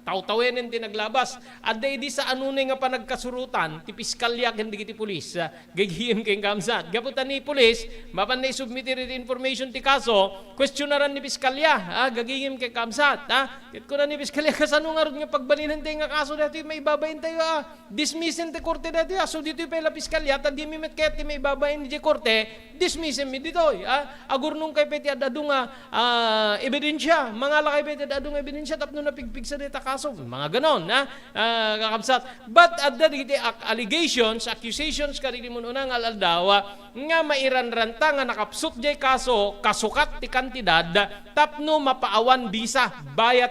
taw-tawenin ti naglabas. At di sa anunay nga panagkasurutan, ti piskalya hindi kiti pulis, gagihim kayong kamsat. Gaputan ni pulis, mapan na isubmiti rin information ti kaso, questionaran ni piskalya, gagihim kayong kamsat. Kit ko na ni piskalya, kasano nga rin nga pagbalinan tayo nga kaso dati, may ibabayin tayo, dismissin ti korte dati, so dito yung pala piskalya, tadi mimit kaya ti may ibabayin di korte, dismissin mi dito, agurnong kay peti adado nga ebidensya, mga lakay peti adado nga ebidensya, tapno na pigpig sa dita kaso, mga ganon, kakabsat. But at the allegations, accusations, karili mo nung alaldawa, nga mairanranta nga nakapsut jay kaso, kasukat ti kantidad, tapno mapaawan bisa, baya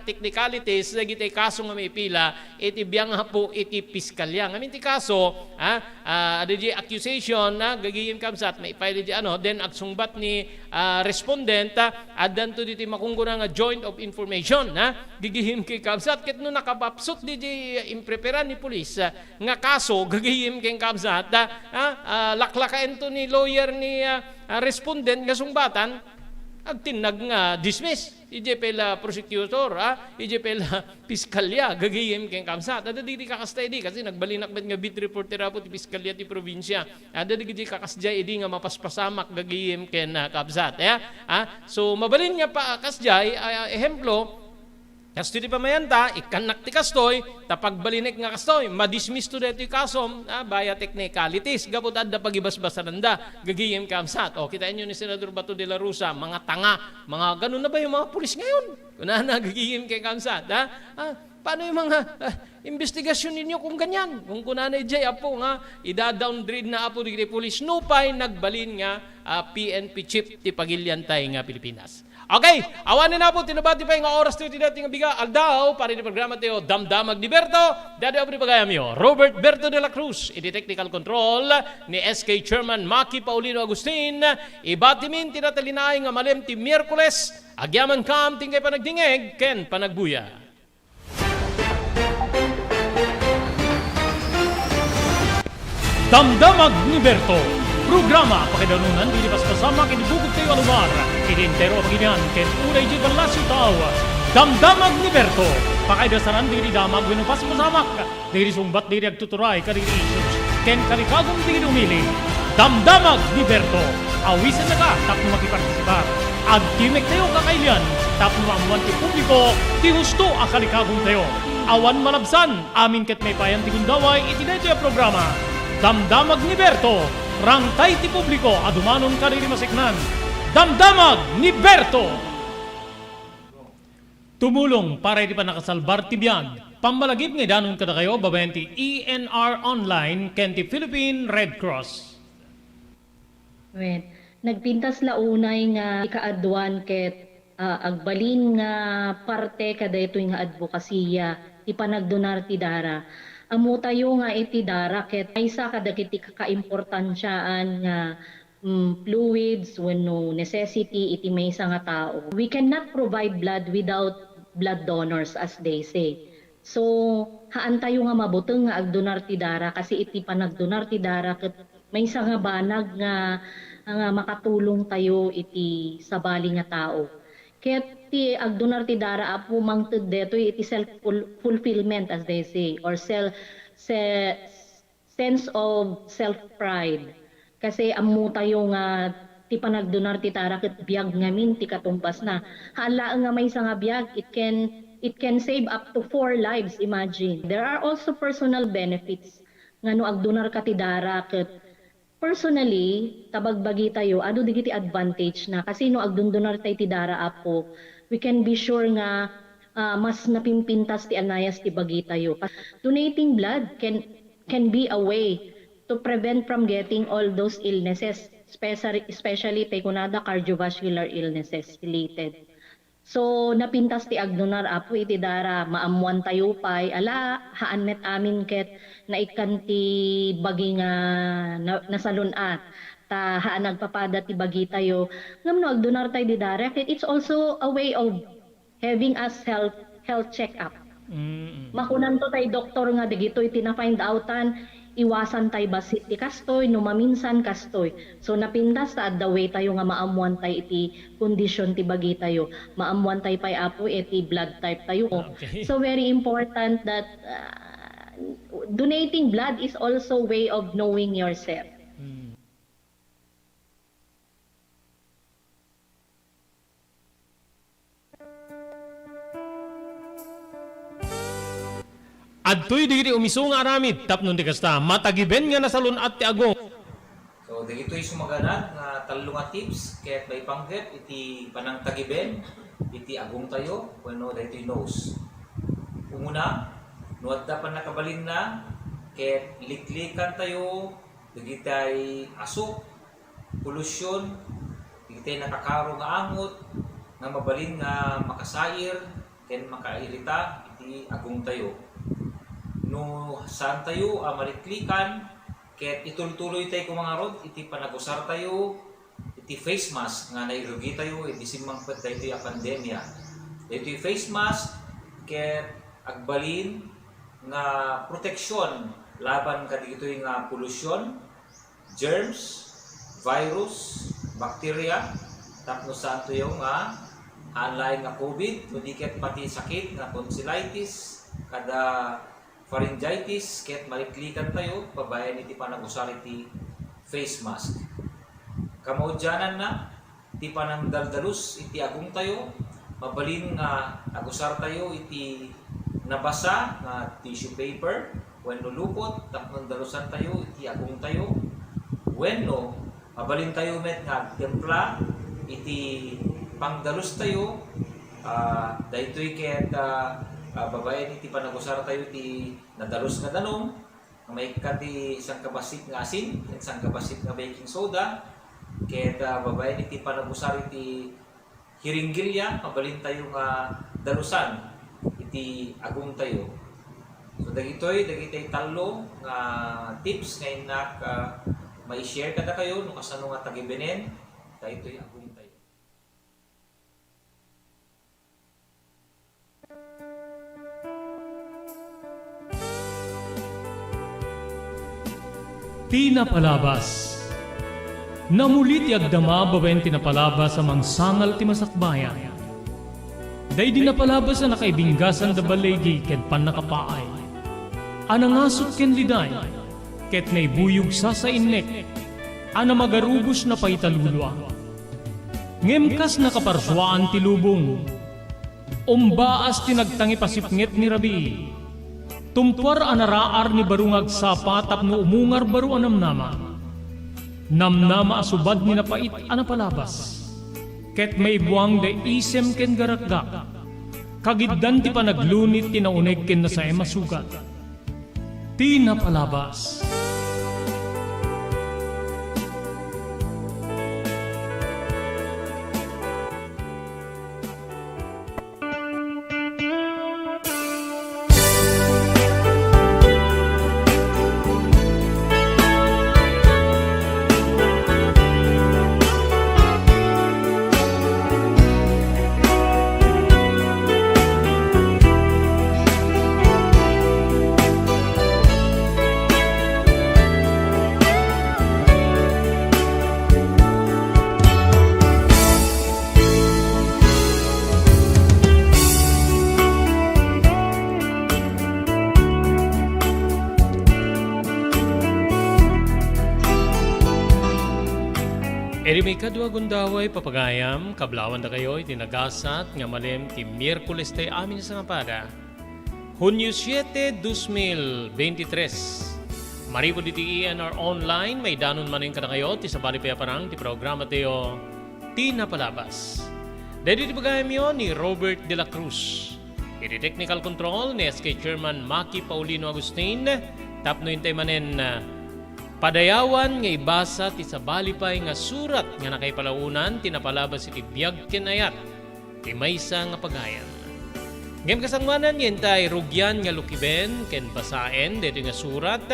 technicalities, nagitay kaso nga may pila, iti biyang po iti piskalya. Ngamin ti kaso, adiji accusation, gagiyim kamsat, may file di then agsungbat ni respondent, adan to diti makunguna nga joint of information, gigihim kay kamsat, ket no nakapapsut di impreparan ni pulis, nga kaso, gagihim kay kamsat, laklakain to ni lawyer ni respondent nga sungbatan, agtinag nga dismiss. Ije pela prosecutor, ije pela piskalya, gagiyem keng kamsat. Ada di kakastay di, kasi nagbalinak bet nga beat reporter po ti piskalya ti probinsya. Ada di kakasjay, di nga mapaspasamak, gagiyem ken kamsat. So, mabalin nga pa kasjay, ehemplo, kasto di pamayanta, ikanak ti kastoy, tapagbalinik nga kastoy, madismiss to dito yung kasom, baya technicalities, gapot adda pagibasbasananda, gagiyem kamsat. Kitain nyo ni Senador Bato de la Rosa, mga tanga, mga ganun na ba yung mga pulis ngayon? Kuna na, gagiyem kay kamsat. Paano yung mga investigasyon ninyo kung ganyan? Kung kunanay jay apo nga, ida-downgrade na apo di pulis, nupay nagbalin nga PNP chief ti Pagiliantay nga Pilipinas. Okay, awanin na po, tinabati pa yung oras tayo tinati nga biga, aldaw, para ni programa tayo, Damdamag ni Berto, dadi ako ni pagayam nyo, Robert Berto de la Cruz, iti technical control, ni SK Chairman Maki Paulino Agustin, ibatimin tinatalinay nga malem ti Miyerkules, agyaman kam, tingkay panagdingeg, ken panagbuya. Damdamag ni Berto, programa pakidanunan dilipas pasama kinibugog tayo alumar kinintero paginian ken unay di balasyo tao Damdamag ni Berto pakaidasaran diri damag winupas pasamak diri sumbat diri agtuturay kadiri issues ken kalikagong diri umili Damdamag ni Berto awisan na ka tapno makipartisipar agtimek tayo kakailian tapno maamuan ti publiko ti husto a kalikagong tayo awan malabsan amin ket may payan ti gundaway iti daytoy programa Damdamag ni Berto rangtay ti publiko adumanon kadiri masiknan Damdamag ni Berto tumulong para iti panakasalbar ti biyag pammalagip nga danon kada kayo babayan ti ENR Online ken ti Philippine Red Cross. Nagpintas launay nga ikaadwan ket agbalin nga parte kada ito nga advokasya ipanagdonar ti dara amo tayo nga iti dara ket maysa kadagiti kakaimportansyaan nga fluids wenno necessity iti maysa nga tao. We cannot provide blood without blood donors as they say. So haan tayo nga mabuteng nga agdonar ti dara kasi iti panagdonar ti dara ket maysa nga banag nga makatulong tayo iti sabali nga tao. Ket ti agdonar ti dara apo mangted detoy iti self fulfillment as they say or sense of self pride. Kasi ammo tayo nga ti panagdonar ti dara ket biag ngamin ti katumbas na. Hala nga maysa nga biag it can save up to 4 lives, imagine. There are also personal benefits nga no agdonar ka ti dara ket personally, tabagbagi tayo, ado digiti advantage na kasi no agdundunar tayo ti dara apo, we can be sure nga mas napimpintas ti anayas ti bagi tayo. Donating blood can be a way to prevent from getting all those illnesses, especially tayo kunada cardiovascular illnesses related. So napintas ti agdonar apo iti dara maamuan tayo pay ala haan met amin ket naikan ti bagi nga nasalunat ta haan nagpapada ti bagi tayo ngam agdonar tayo di dara ket it's also a way of having us health check up. Makunan to tayo doktor nga digitoy tina-find outan iwasan tayo basit ti kastoy no maminsan kastoy. So napintas ta adda way tayo nga maamuan tayo iti kondisyon ti bagi tayo. Maamuan tayo pay apo iti blood type tayo. Okay. So very important that donating blood is also way of knowing yourself. Adtoy digiti umiso nga aramid tapnon ti kasta matagiben nga nasalun at ti agong. So dagitoy sumaganad nga talo nga tips ket may panggep iti panang tagiben iti agong tayo wenno daytoy nose. Umuna no adda pa nakabalin na ket liklikan tayo dagitay asok polusyon dagitay nakakaro nga angot nga mabalin nga makasair ken makairita iti agong tayo. No saan tayo maliklikan ket itultuloy tayo kung mga rod iti panagusar tayo iti face mask nga nairugi tayo iti simmangpet tayo iti pandemya iti face mask ket agbalin nga proteksyon laban kadagitoy nga polusyon germs virus bacteria tapno saan tayo nga hanlay nga covid kundi ket pati sakit nga tonsillitis kada pharyngitis ket maliklikan tayo pabayan iti panagusar iti face mask. Kamaudyanan na iti panangdaldalus iti agong tayo mabalin nga agusar tayo iti nabasa nga tissue paper wenno lupot tapno dalusan tayo iti agong tayo wenno mabalin tayo met nga templa iti pangdalus tayo daytoy ket babayan iti panagusar tayo iti nadalos nga danom may kati isang kabasit nga asin isang kabasit nga baking soda ket babayan iti panagusar iti hiringgilya mabalin tayo nga dalusan iti agong tayo. So dagitoy talo nga tips nga inak mai-share kada kayo no kasano nga tagibenen daytoy agong tayo. Tinapalabas. Namulit ti agdama babaen tinapalabas sa mangsangal ti masakbayan. Day di napalabas na nakaibinggasan da balegi ket pan nakapaay. Anangasot ken liday ket naibuyog sa innek. Ana magarubos na paitalulwa. Ngemkas nakaparswaan ti lubong. Umbaas ti nagtangi pasipnget ni Rabi. Tumpar anaraar ni barungag sapa tapno umungar baru anamnama. Namnama asubad ni napait anapalabas. Ket may buwang de isem ken garakgak. Kagiddan ti panaglunit ti nauneg ken nasae masugat. Tinapalabas. Eri may kadwa gundaway papagayam, kablawan na kayo itinagasat nga malem ti Miyerkules tay amin sa ngapada. Hunyo 7, 2023. Maripod iti ENR online, may danon manin ka na kayo, ti sabali pa parang ti programa tayo, ti napalabas. Dahil iti pagayam yun ni Robert De La Cruz. Iti technical control ni SK Chairman Maki Paulino Agustin, tapno yun tayo manin padayawan nga ibasa ti sabalipay nga surat nga nakaipalaunan tinapalabas iti biyag kinayat ti maysa nga pagayan. Ngem kasangmanan yentay rugyan nga lukiben ken basaen dito nga surat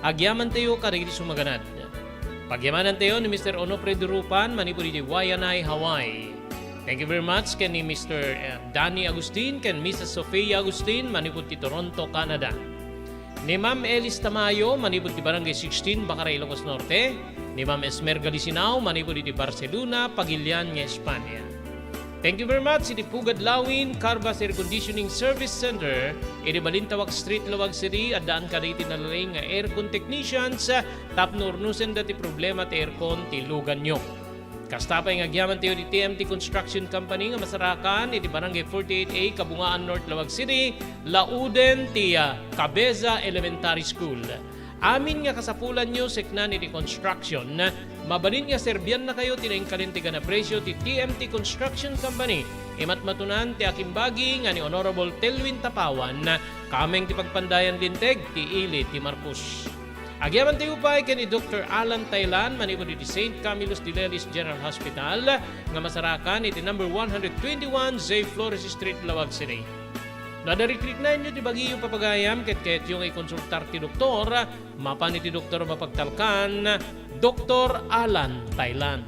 agyaman tayo karigiti sumaganad. Pagyamanan tayo ni Mr. Onofre Durupan manipod iti Wayanay, Hawaii. Thank you very much ken ni Mr. Danny Agustin ken Mrs. Sofia Agustin manipod ti Toronto, Canada. Ni Ma'am Elis Tamayo, manipod ti Barangay 16, Bacaray, Ilocos Norte. Ni Ma'am Esmer Galisinao, manipod ti Barcelona, Pagilian, nga Espanya. Thank you very much. Iti Pugad Lawin, Carbas Air Conditioning Service Center. Iti Balintawak Street, Lawag City. At daan ka riti na rin nga aircon technicians. Tapno urnusen dati problema ti aircon ti lugan nyo. Kastapay nga agyaman tayo di TMT Construction Company nga masarakan iti Barangay 48A, Kabungaan North, Lawag City, Lauden, ti Cabeza Elementary School. Amin nga kasapulan nyo seknan iti construction, mabalin nga serbian na kayo tinaing kalintigan na presyo ti TMT Construction Company. Imat matunan ti akimbagi nga ni Honorable Telwin Tapawan, kameng ti pagpandayan linteg ti Ili ti Marcos. Agyaman tayo pa ken ni Dr. Alan Taylan manipod iti St. Camillus de Lelis General Hospital nga masarakan iti number 121 Zay Flores Street, Lawag City. Nadaritrik na inyo ti bagiyong papagayam ket yung ikonsultar ti doktor mapan iti doktor mapagtalkan Dr. Alan Taylan.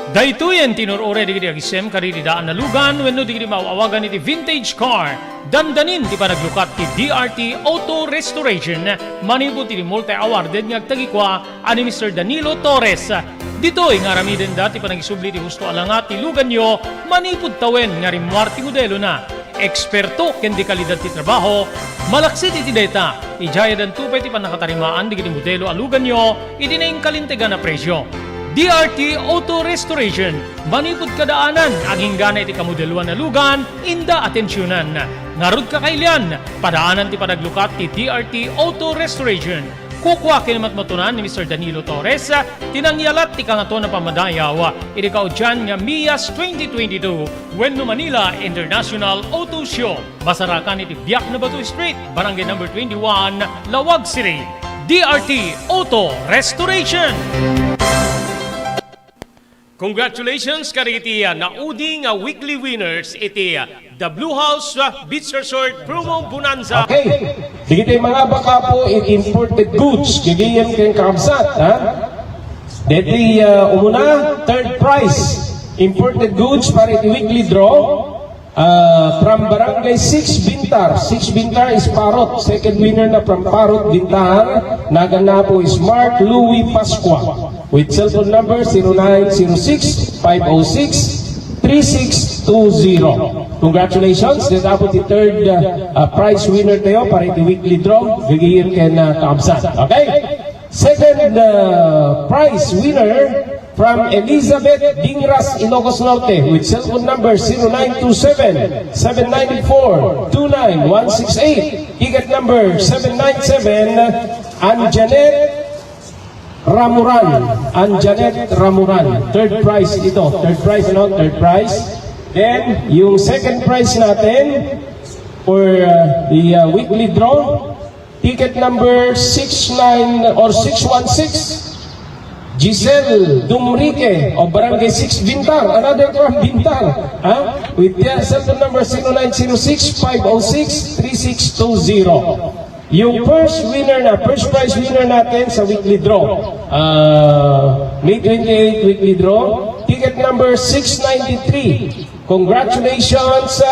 Daytoyen tinurore digiti agisem kariti daan na lugan wenno digiti maawagan iti vintage car. Dandanin ti panaglukat ti DRT Auto Restoration manipod ti multi-awarded nga agtagikwa ani Mr. Danilo Torres. Ditoy nga ramiden dati panagisubli ti husto alangat ti lugan nyo manipod tawen nga rimwar ti modelo na. Eksperto ken di kalidad ti trabaho, malaksit iti data. Ijaya dan tupay ti panakatarimaan digiti modelo alugan nyo iti naing kalintegan na presyo. DRT Auto Restoration, manipod kadaanan, aging gana iti kamodeluan na lugan, inda atensyonan. Ngarud kakailian, padaanan ti panaglukat ti DRT Auto Restoration. Kukwa kinamatmatunan ni Mr. Danilo Torres, tinangyalat ti kangato na pamadayaw, iti kaudyan nga MIAS 2022, Wenno Manila International Auto Show. Basarakan iti Biak na Batu Street, Barangay number 21, Lawag City. DRT Auto Restoration. Congratulations kariti naudi nga weekly winners iti The Blue House Beach Resort Promo Bonanza. Okay, digiti mga baka po imported goods, gigiyan kayong kakabsat, ha? Deti umuna, third prize, imported goods para iti weekly draw, from Barangay 6 Bintar. 6 Bintar is Parot. Second winner na from Parot, Bintar. Nagana po is Mark Louis Pasqua with cellphone number 0906-506-3620. Congratulations. Then po the third prize winner tayo para iti weekly draw. Gigiyin ken kaamsat. Okay? Second prize winner from Elizabeth Dingras, Ilocos Norte with cellphone number 0927-794-29168. Ticket number 797, Anjanet Ramuran. Third prize ito. Third prize, ano? Third prize. Then, yung second prize natin for the weekly draw, ticket number 616, Giselle Dumrique of Barangay 6 Bintar, another from Bintar, with their cellphone number 0906-506-3620. Yung first prize winner natin sa weekly draw, May 28 weekly draw, ticket number 693. Congratulations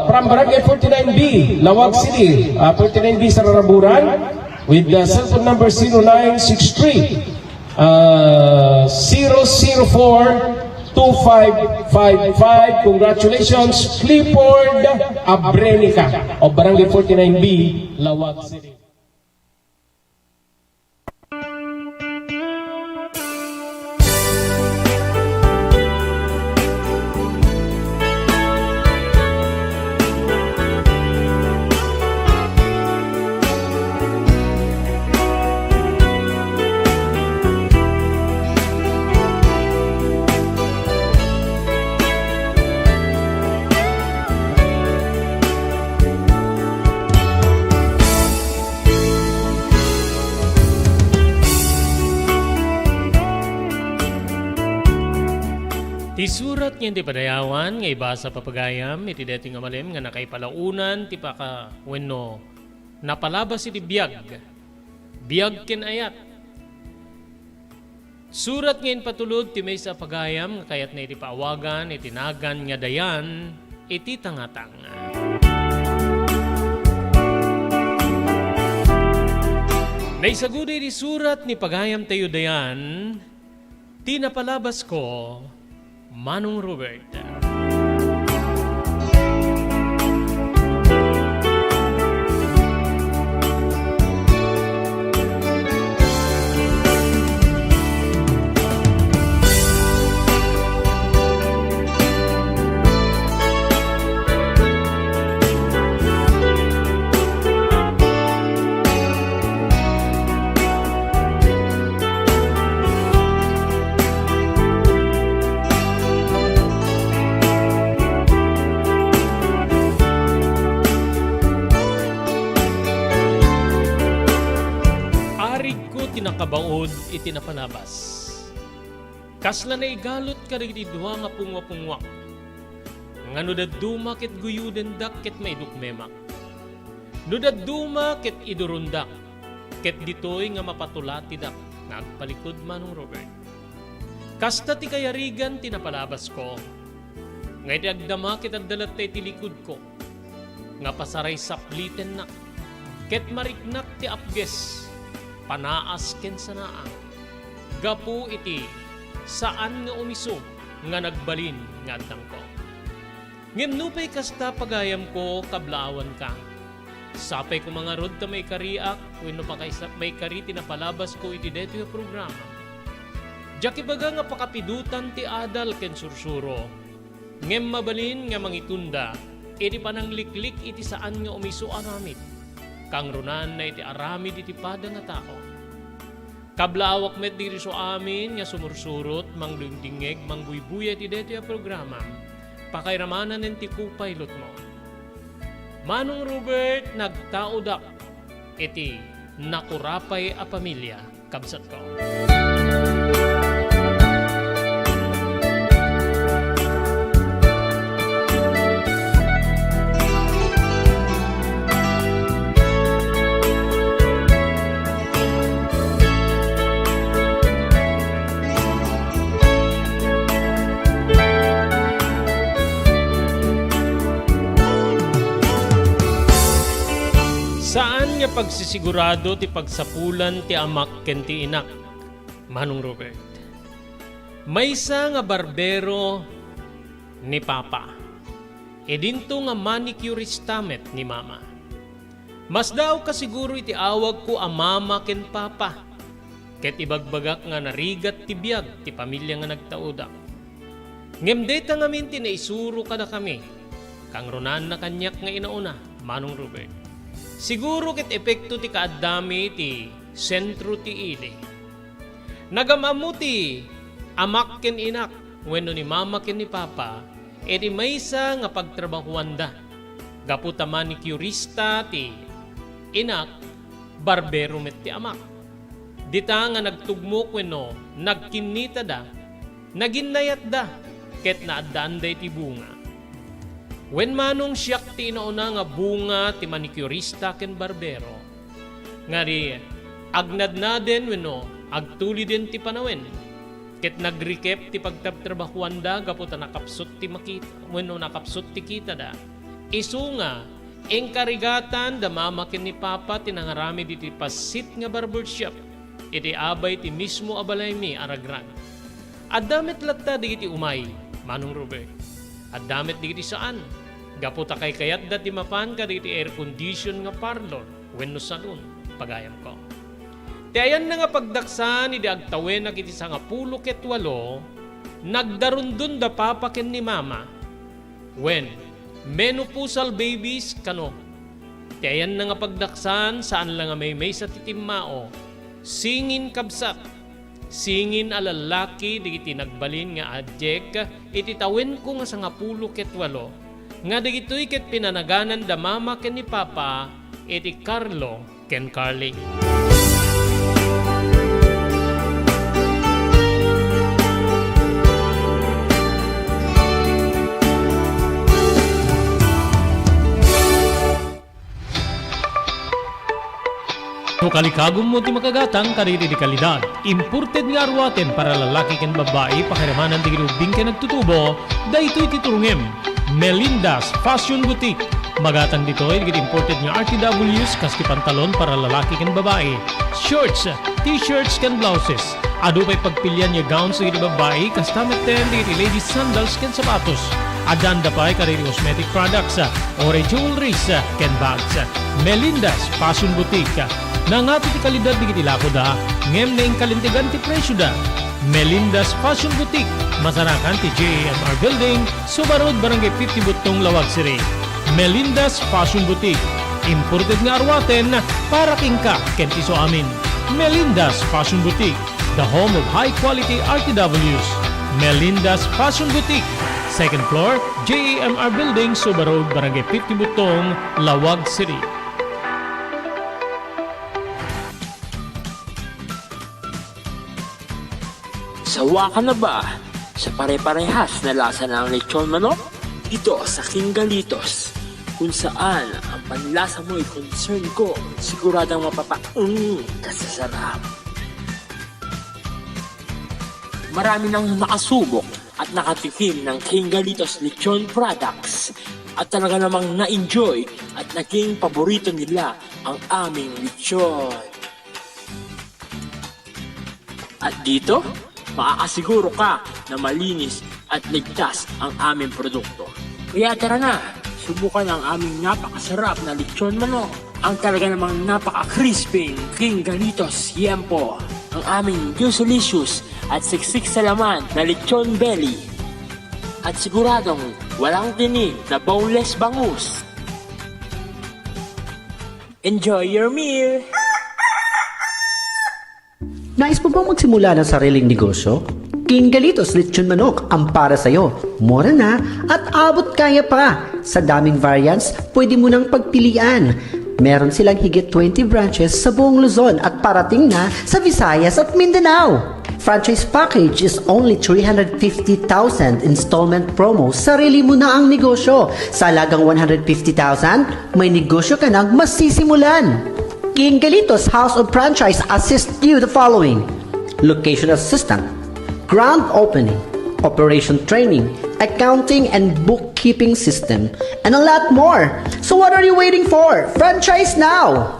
from Barangay 49B, Lawag City, 49B sa Raraburan, with the cellphone number 0963-004-2555. Congratulations, Clifford Abrenica of Barangay 49B, Lawag City. Isurat nga di padayawan nga ibasa papagayam iti deti nga malim nga nakaipalaunan ti paka wenno napalabas iti biag ken ayat. Surat ngayon patulod ti may sa pagayam nga kayat na iti paawagan iti nagan nga dayan iti tangatang. Naisagudi di surat ni pagayam tayo dayan, tinapalabas ko, Manong Robert. Tinakabaod iti napalabas. Kasla na igalot ka rin duwa nga pungwa-pungwa. Nga no daduma ket guyuden dak ket maidukmemak. No daduma ket idurundak. Ket ditoy nga mapatulati dak. Nagpalikod Manong Robert. Kasta ti kayarigan tinapalabas ko. Nga iti agdama ket agdalat ti likod ko. Nga pasaray sapliten na. Ket mariknak ti apges. Panaas ken sanaang gapu iti saan nga umiso nga nagbalin nga adang ko. Ngem nupay kasta pagayam ko kablawan ka. Sapay ko mga rod ta may kariak wenno pa kaysa may kari tinapalabas ko iti deto nga programa. Jaki baga nga pakapidutan ti adal ken sursuro. Ngem mabalin nga mangitunda iti panangliklik iti saan nga umiso aramid. Kang runan na iti aramid iti pada nga tao. Kablaawak met diri so amin nga sumursurot, manglundingeg, mangbuybuya iti deto nga programa. Pakairamanan iti kupilot mo. Manong Robert nagtaudak iti nakurapay a pamilya kabsat ko. Saan nga pagsisigurado ti pagsapulan ti amak ken ti inak, Manong Robert? Maysa nga barbero ni Papa. E dinto nga manicuristamet ni Mama. Mas daw ka siguro iti awag ko a Mama ken Papa. Ket ibagbagak nga narigat ti biag ti pamilya nga nagtauda. Ngem deta ngamin ti naisuro kada kami. Kang runan na kanyak nga inauna, Manong Robert. Siguro ket epekto ti kaadami ti sentro ti ili. Nagamamu ti amak ken inak wenno ni mama ken ni papa edi maysa nga pagtrabahuanda. Gaputa manicurista ti inak, barbero met ti amak. Dita nga nagtugmok wenno nagkinita da, naginnayat da ket naadaan da iti bunga. Wen manong siyak ti inauna nga bunga ti manicurista ken barbero. Nga di agnad na den wenno agtuli den ti panawen. Ket nagrikep ti pagtrabahuan da gaputa nakapsot ti makita wenno nakapsot ti kita da. Isu nga engkarigatan da mama ken ni papa tinangarami di ti pasit nga barbershop. Iti abay ti mismo abalay mi aragran. Addamet latta digiti umay, Manong Robert. Addamet digiti saan? Gaputa kay kayat dati mapan ka digiti air condition nga parlor wenno salon pagayam ko. Ti ayan na nga pagdaksan iti agtawen na kiti sa nga 18 nagdarundun da papa ken ni mama. When menopausal babies kano. Ti ayan na nga pagdaksan saan lang nga may sa titimao. Singin kabsat. Singin alalaki digiti nagbalin nga adjek iti tawen ko nga sa nga 18 nga digitoy ket pinanaganan da mama ken ni papa iti Carlo ken Carly. kalikagom mo ti makagatang kariri di kalidad. Imported nga arwaten para lalaki ken babae pakiramanan di girubing ken nagtutubo, daytoy titurungem. Melinda's Fashion Boutique. Magatang dito ay imported nga RTWs kaski pantalon para lalaki ken babae. Shorts, t-shirts ken blouses. Ado pa'y pagpilyan nga gowns sa babae kas tameten di ladies sandals ken sapatos. Adanda pa'y kariri cosmetic products, ore jewelries ken bags. Melinda's Fashion Boutique. Nangato ti kalidad di kitilako da, ngem na ing kalintigan ti presyo da. Melinda's Fashion Boutique. Masarakan ti JMR Building, Subarod, Barangay 50 Butong, Lawag City. Melinda's Fashion Boutique. Imported nga arwaten para kingka ken iso amin. Melinda's Fashion Boutique, the home of high-quality RTWs. Melinda's Fashion Boutique. Second floor, JMR Building, Subarod, Barangay 50 Butong, Lawag City. Sawa ka na ba sa pare-parehas na lasa ng lechon manok? Ito sa King Galitos, kung saan ang panlasa mo ay concern ko, siguradang kasasarap. Marami nang nakasubok at nakatikim ng King Galitos lechon products at talaga namang na-enjoy at naging paborito nila ang aming lechon. At dito, makakasiguro ka na malinis at ligtas ang aming produkto. Kaya tara na, subukan ang aming napakasarap na lechon manok. Ang talaga namang napaka-crispy King Galitos Yempo. Ang aming juicelicious at siksik sa laman na lechon belly. At siguradong walang tinig na boneless bangus. Enjoy your meal! Nais mo bang magsimula ng sariling negosyo? King Galitos Lechon Manok ang para sa'yo. Mura na at abot kaya pa. Sa daming variants, pwede mo nang pagpilian. Meron silang higit 20 branches sa buong Luzon at parating na sa Visayas at Mindanao. Franchise package is only 350,000 installment promo. Sarili mo na ang negosyo. Sa halagang 150,000, may negosyo ka nang masisimulan. King Galitos House of Franchise assists you the following: location assistant, grand opening, operation training, accounting and bookkeeping system, and a lot more. So what are you waiting for? Franchise now!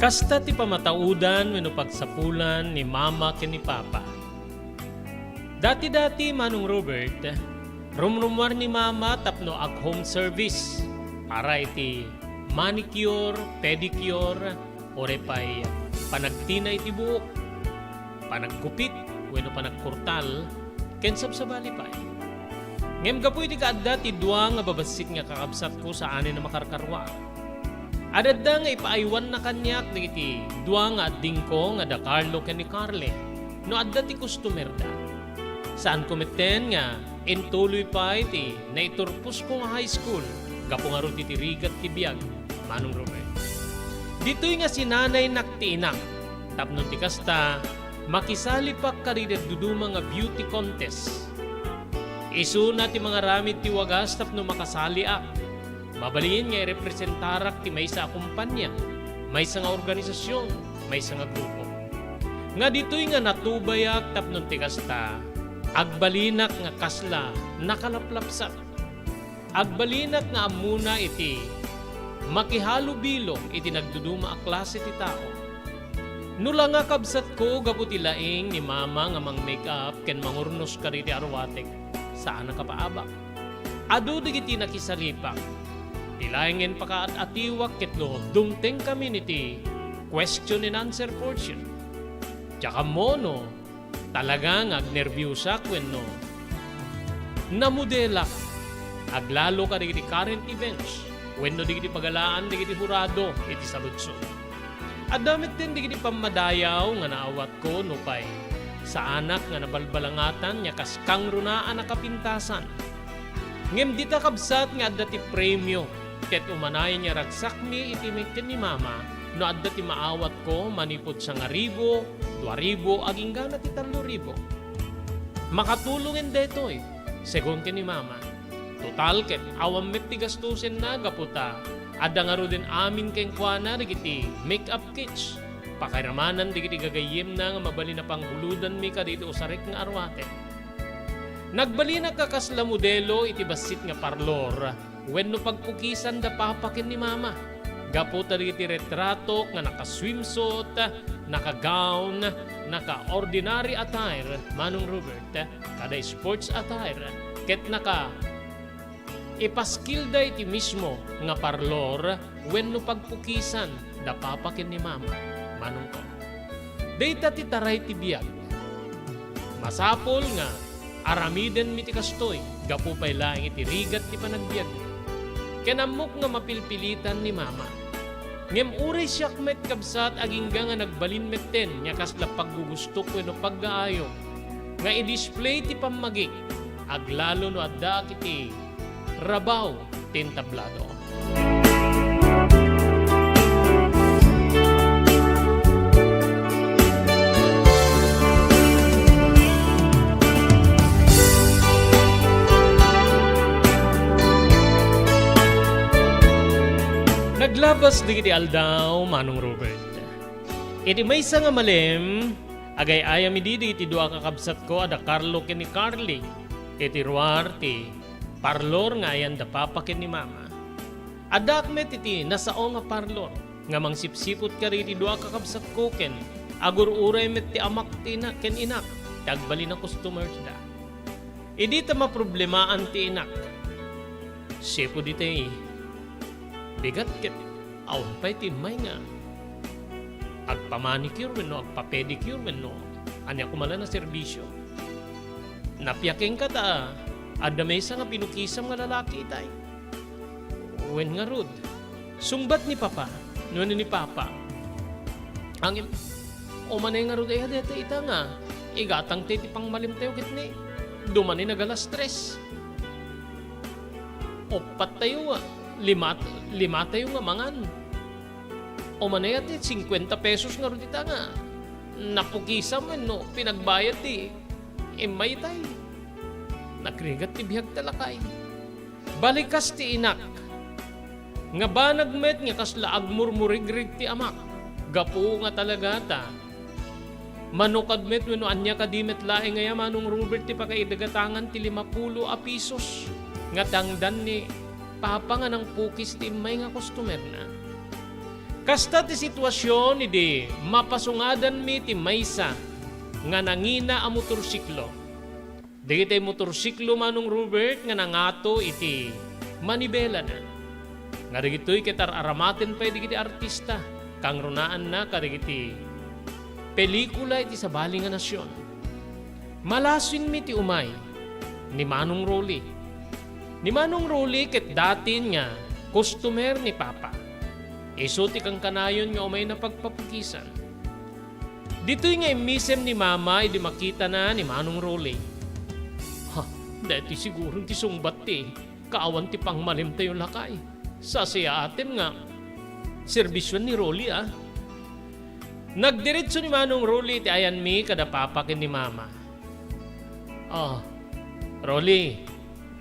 Kasta ti pamataudan wenno pagsapulan ni mama ken ni papa. Dati-dati Manong Robert, rumrumar ni mama tapno ag home service para iti manicure, pedicure, ore pay panagtina iti buok, panagkupit wenno panagkurtal ken sabsabali pay. Ngem gapu iti kaadda ti dua nga babasit nga kakabsat ko sa ani na makarkarwa. Adadda nga ipaaywan na kanyak dagiti dua nga adding ko nga da Carlo ken ni Carle no adda ti customer da. Saan kometen nga entuloy pa iti naiturpos ko nga high school gapo nga ro ti rigat ti biag Manong Robert. Ditoy nga sinanay naktiinak tapno ti kasta makisali pa karidet duduma nga beauty contest. Isuna ti mga ramit ti wagas tapno makasali ak. Mabalin nga i-representarak ti may sa kumpanya, may sa nga organisasyon, may sa nga grupo. Nga dito'y nga natubayak tapnon ti kasta, agbalinak nga kasla nakalaplapsat. Agbalinak nga amuna iti makihalubilo iti nagduduma a klase ti tao. Nula nga kabsat ko gaputi laing ni mama nga mang make-up ken mangurnos ka riti arwatek saan ang kapaabak. Ado digiti nakisalipak. Tilaingin pa ka at atiwak kitlo dumteng community question and answer portion. Tsaka mono, talagang agnervyusa kwenno. Namudela, aglalo ka digiti current events, wenno digiti pagalaan digiti hurado, iti saludsod. At damit din digiti pamadayaw nga naawat ko no pay sa anak nga nabalbalangatan nya kas kang runaan na kapintasan. Ngem dita kabsat nga adda ti premyo, ket umanayan niya ragsak mi iti ni mama, no adda ti maawat ko manipod sa 1,000, 2,000, aging gana ti 3,000. Makatulungin detoy, segon ni mama. Total ket awam met ti gastusin na gaputa, adda nga ro din amin keng kuana digiti make-up kits. Pakiramanan digiti gagayim na nga mabali na panghuludan mi ka dito usarik nga arwate. Nagbali na kakasla modelo iti basit nga parlor, wenno pagpukisan da papakin ni mama. Gaputa digiti retrato nga naka-swimsuit, naka-gown, naka-ordinary attire, Manong Robert, kada sports attire, ket naka ipaskilda iti mismo nga parlor wenno pagpukisan da papakin ni mama, Manong ko. Dayta ti taray ti biyag. Masapol nga aramiden mi ti kastoy, gapu pay laeng iti rigat ti panagbiag. Kenamok nga mapilpilitan ni mama. Ngem uri siyak met kabsat agingga nga nagbalin metten nya kasla paggugustok wenno paggaayo nga i-display ti pamagi aglalo no adda kiti rabaw tintablado. Naglabas digiti aldaw, Manong Robert. Iti maysa nga malem, agay ayam idi iti dua kakabsat ko ada Carlo ken ni Carly. Iti ruar ti parlor nga ayan da papakin ni mama. Adakmet iti nasao nga parlor, nga mangsipsipot ka rin iti dua kakabsat ko ken agur-uray met ti amak ti inak ken inak, tagbali na customers da. Idi ta maproblemaan ti inak. Sipo di tayo, bigat ket awan pa'y timay nga. Agpamanicure wenno, agpapedicure wenno, anya kumala na serbisyo. Napyaking ka ta, adda may nga pinukisam nga lalaki itay. Wen nga rod, sungbat ni papa, nuwan ni papa. Ang umanay nga rod ay hadeta ita nga, igatang titi pang malim tayo kitni, dumani nagalas stress. Opat tayo nga, lima tayo nga mangan. O manayat 50 pesos nga rin dita nga. Napukisam no, pinagbayad ti. Imay tayo. Nagrigat ti bihag talakay. Balikas ti inak. Nga ba nagmet nga kasla agmurmurigrig ti amak. Gapu nga talaga ta. Manukadmet no anya kadimet laeng nga Manong Robert ti pakaidagatangan ti 50 a pisos. Nga tangdan ni papa nga ng pukis ti may nga customer na. Kasta ti sitwasyon idi mapasungadan mi ti maysa nga nangina a motorsiklo. Digiti motorsiklo Manong Robert nga nangato iti manibela na. Nga digito'y kitar aramaten pa digiti artista kang runaan na kadigiti pelikula iti sa bali nga nasyon. Malasin mi ti umay ni Manong Rolly. Ni Manong Rolly ket datin nga customer ni Papa. Isuti kang kanayon nga umay na pagpapukisan. Dito'y nga imisem ni Mama idi makita na ni Manong Rolly. Ha, dati siguro ti sungbat ti. Kaawan ti pang malim tayo lakay. Sasaya atin nga. Serbisyon ni Rolly Nagdiretso ni Manong Rolly ti ayan mi kada papakin ni Mama. Rolly,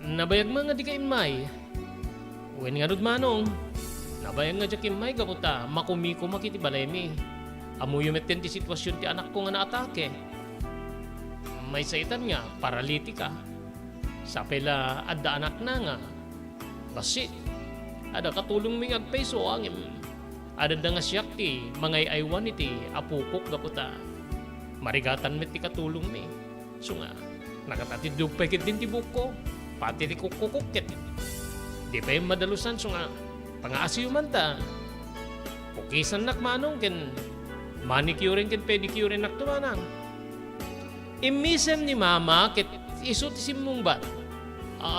nabayag mga di ka imay. Uwin nga rod Manong. Nabayag nga di ka imay kaputa. Makumiko makiti balemi. Amuyo metten ti sitwasyon ti anak ko nga naatake. May saitan nga, paralitika. Sa pela adda anak na nga. Basit. Ada katulong ming agpeso angim. Ada da nga siyak ti mangay aywan iti apukok kaputa. Marigatan met ti katulong mi. So nga, nakatatidog pa ikit din ti buko. Pati ti kukukukit. Di pa yung madalusan so nga, pangaasiyo man ta. Pukisan nak Manong ken Manicuring ken pedicuring naktumanang. Imisem ni mama ket isutisim mong bat.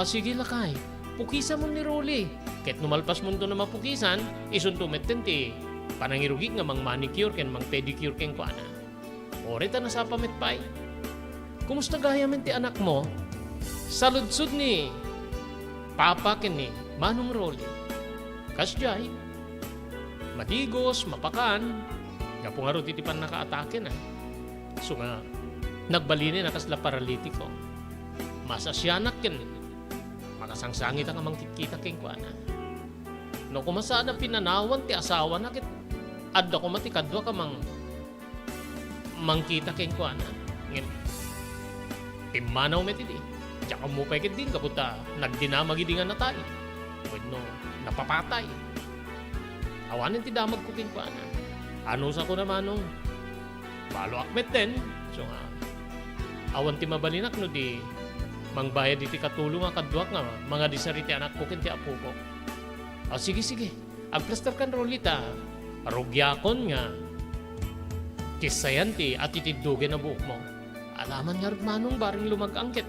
Sige lakay. Pukisa mo ni Rolly. Ket numalpas mo na mapukisan, isuntumetten ti panangirugi nga mang manicure ken mang pedicure ken kuana. Orita na sa pametpay. Kumusta gayamen ti anak mo? Saludsud ni Papa ken ni Manong Rolly. Kasjay. Madigos, mapakan. Gapo nga ro titipan nakaatake na. So nga, nagbalinin na kasla paralitiko. Masasyanak ken makasangsangit ang mangkikita ken kuana. No kumasa na pinanawan ti asawa na ket adda ko matikadwa ka mangkita ken kuana. Ngem timanaw met idi. Diya mo pa ket din kaputa nagdinamag idi nga natay. Wenno napapatay. Awanin ti damag ko ken kuana. Ano sa ko naman no? Balo akmet ten. So nga awan ti mabalinak no di mangbayad iti katulong nga kadwak nga mga disariti anak ko ken ti apo ko. Sige. Agplaster kan Rolita. Arugyakon nga. Kisayan ti at itidugin na buhok mo. Alaman nga manong baring lumag-angkit.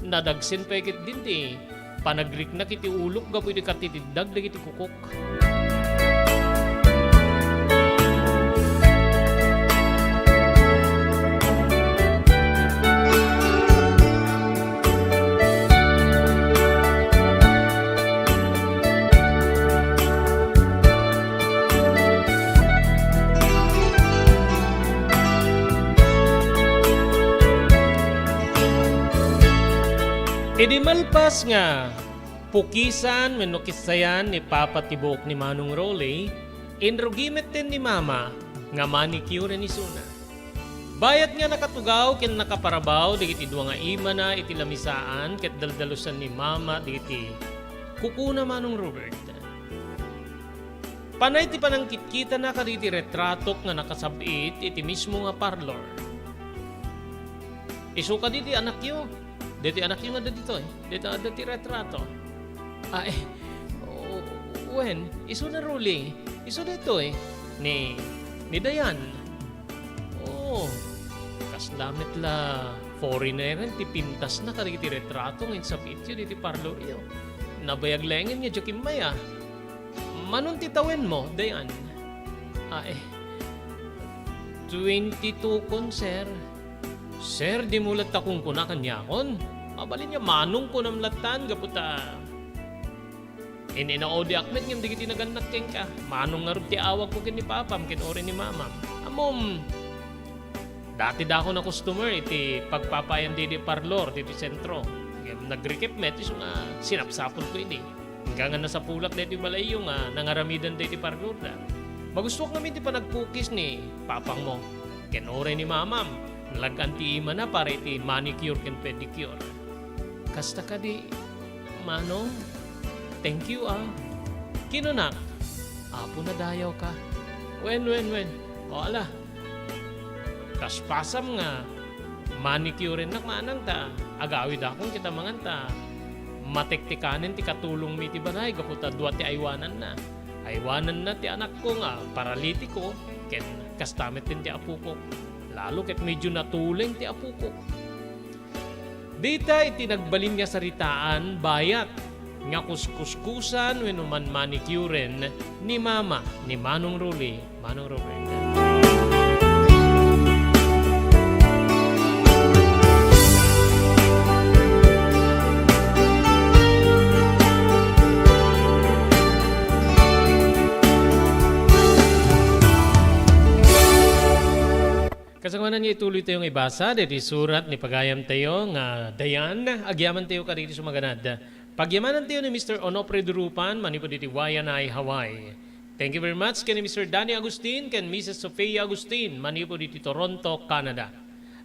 Nadagsin pa ikit din ti panagrik na kiti ulok gapoy di katitiddag na kiti kukok. Idi malpas nga pukisan wenno kisayan ni Papa tibok ni Manong Rolly, inrugimet din ni Mama nga manicure ni Suna. Bayat nga nakatugaw ken nakaparabaw digiti dua nga ima na iti lamisaan ket daldalusan ni Mama digiti kukuna Manong Robert. Panay ti panangkitkita na kaditi retratok nga nakasabit iti mismo nga parlor. Isuka diti anak yo. Dito anak yung ada dito eh. Dito ada ti retrato. Wen, iso na Rolly. Iso dito eh. Ni Dayan. Kaslamit la foreigner ti pintas na kadi ti retrato ngayon sa pityo diti parlor iyo. Nabayag lengen nga Joaquim Maya. Manon ti tawen mo, Dayan? 22 kon, sir. Sir, di mulat takong kuna kanyakon. Mabalin niya manong ko ng latan, gaputa. Ininaodi akmet ngam digiti naganak ken ka. Manong nga ti awag ko ken ni Papam, ken ore ni Mamam. Amom, dati da ako na customer, iti pagpapayan di parlor, di sentro. Nag-recap met, iso nga sinapsapon ko ini. Hanggang nga nasa pulak dito malayo nga, nangaramidan dito parlor da. Magusto ko namin ti panagpukis ni Papang mo, ken ore ni Mamam. Nalaganti ima na para iti manicure ken pedicure. Kasta ka di, Manong, thank you Kinunak, apo na dayaw ka. Wen. O ala, tas pasam nga, manicure nak manang ta. Agawid akong kita mangan ta. Matiktikanin ti katulong mi ti banay, kaputa dua ti aywanan na. Aywanan na ti anak ko nga, paralitiko, ken kastamit din ti apo ko. Lalo ket medyo natuleng ti apo ko. Dita iti nagbalin nga saritaan bayat nga kuskuskusan wenno man manicuren ni Mama ni Manong Rolly, Manong Robert. Kasamanan niya ituloy tayong ibasa, dito surat ni pagayam tayo nga Dayan, agyaman tayo ka dito sumaganad. Pagyamanan tayo ni Mr. Onofre Durupan, manipo dito Waianae, Hawaii. Thank you very much kay Mr. Danny Agustin, kay Mrs. Sofia Agustin, manipo dito Toronto, Canada.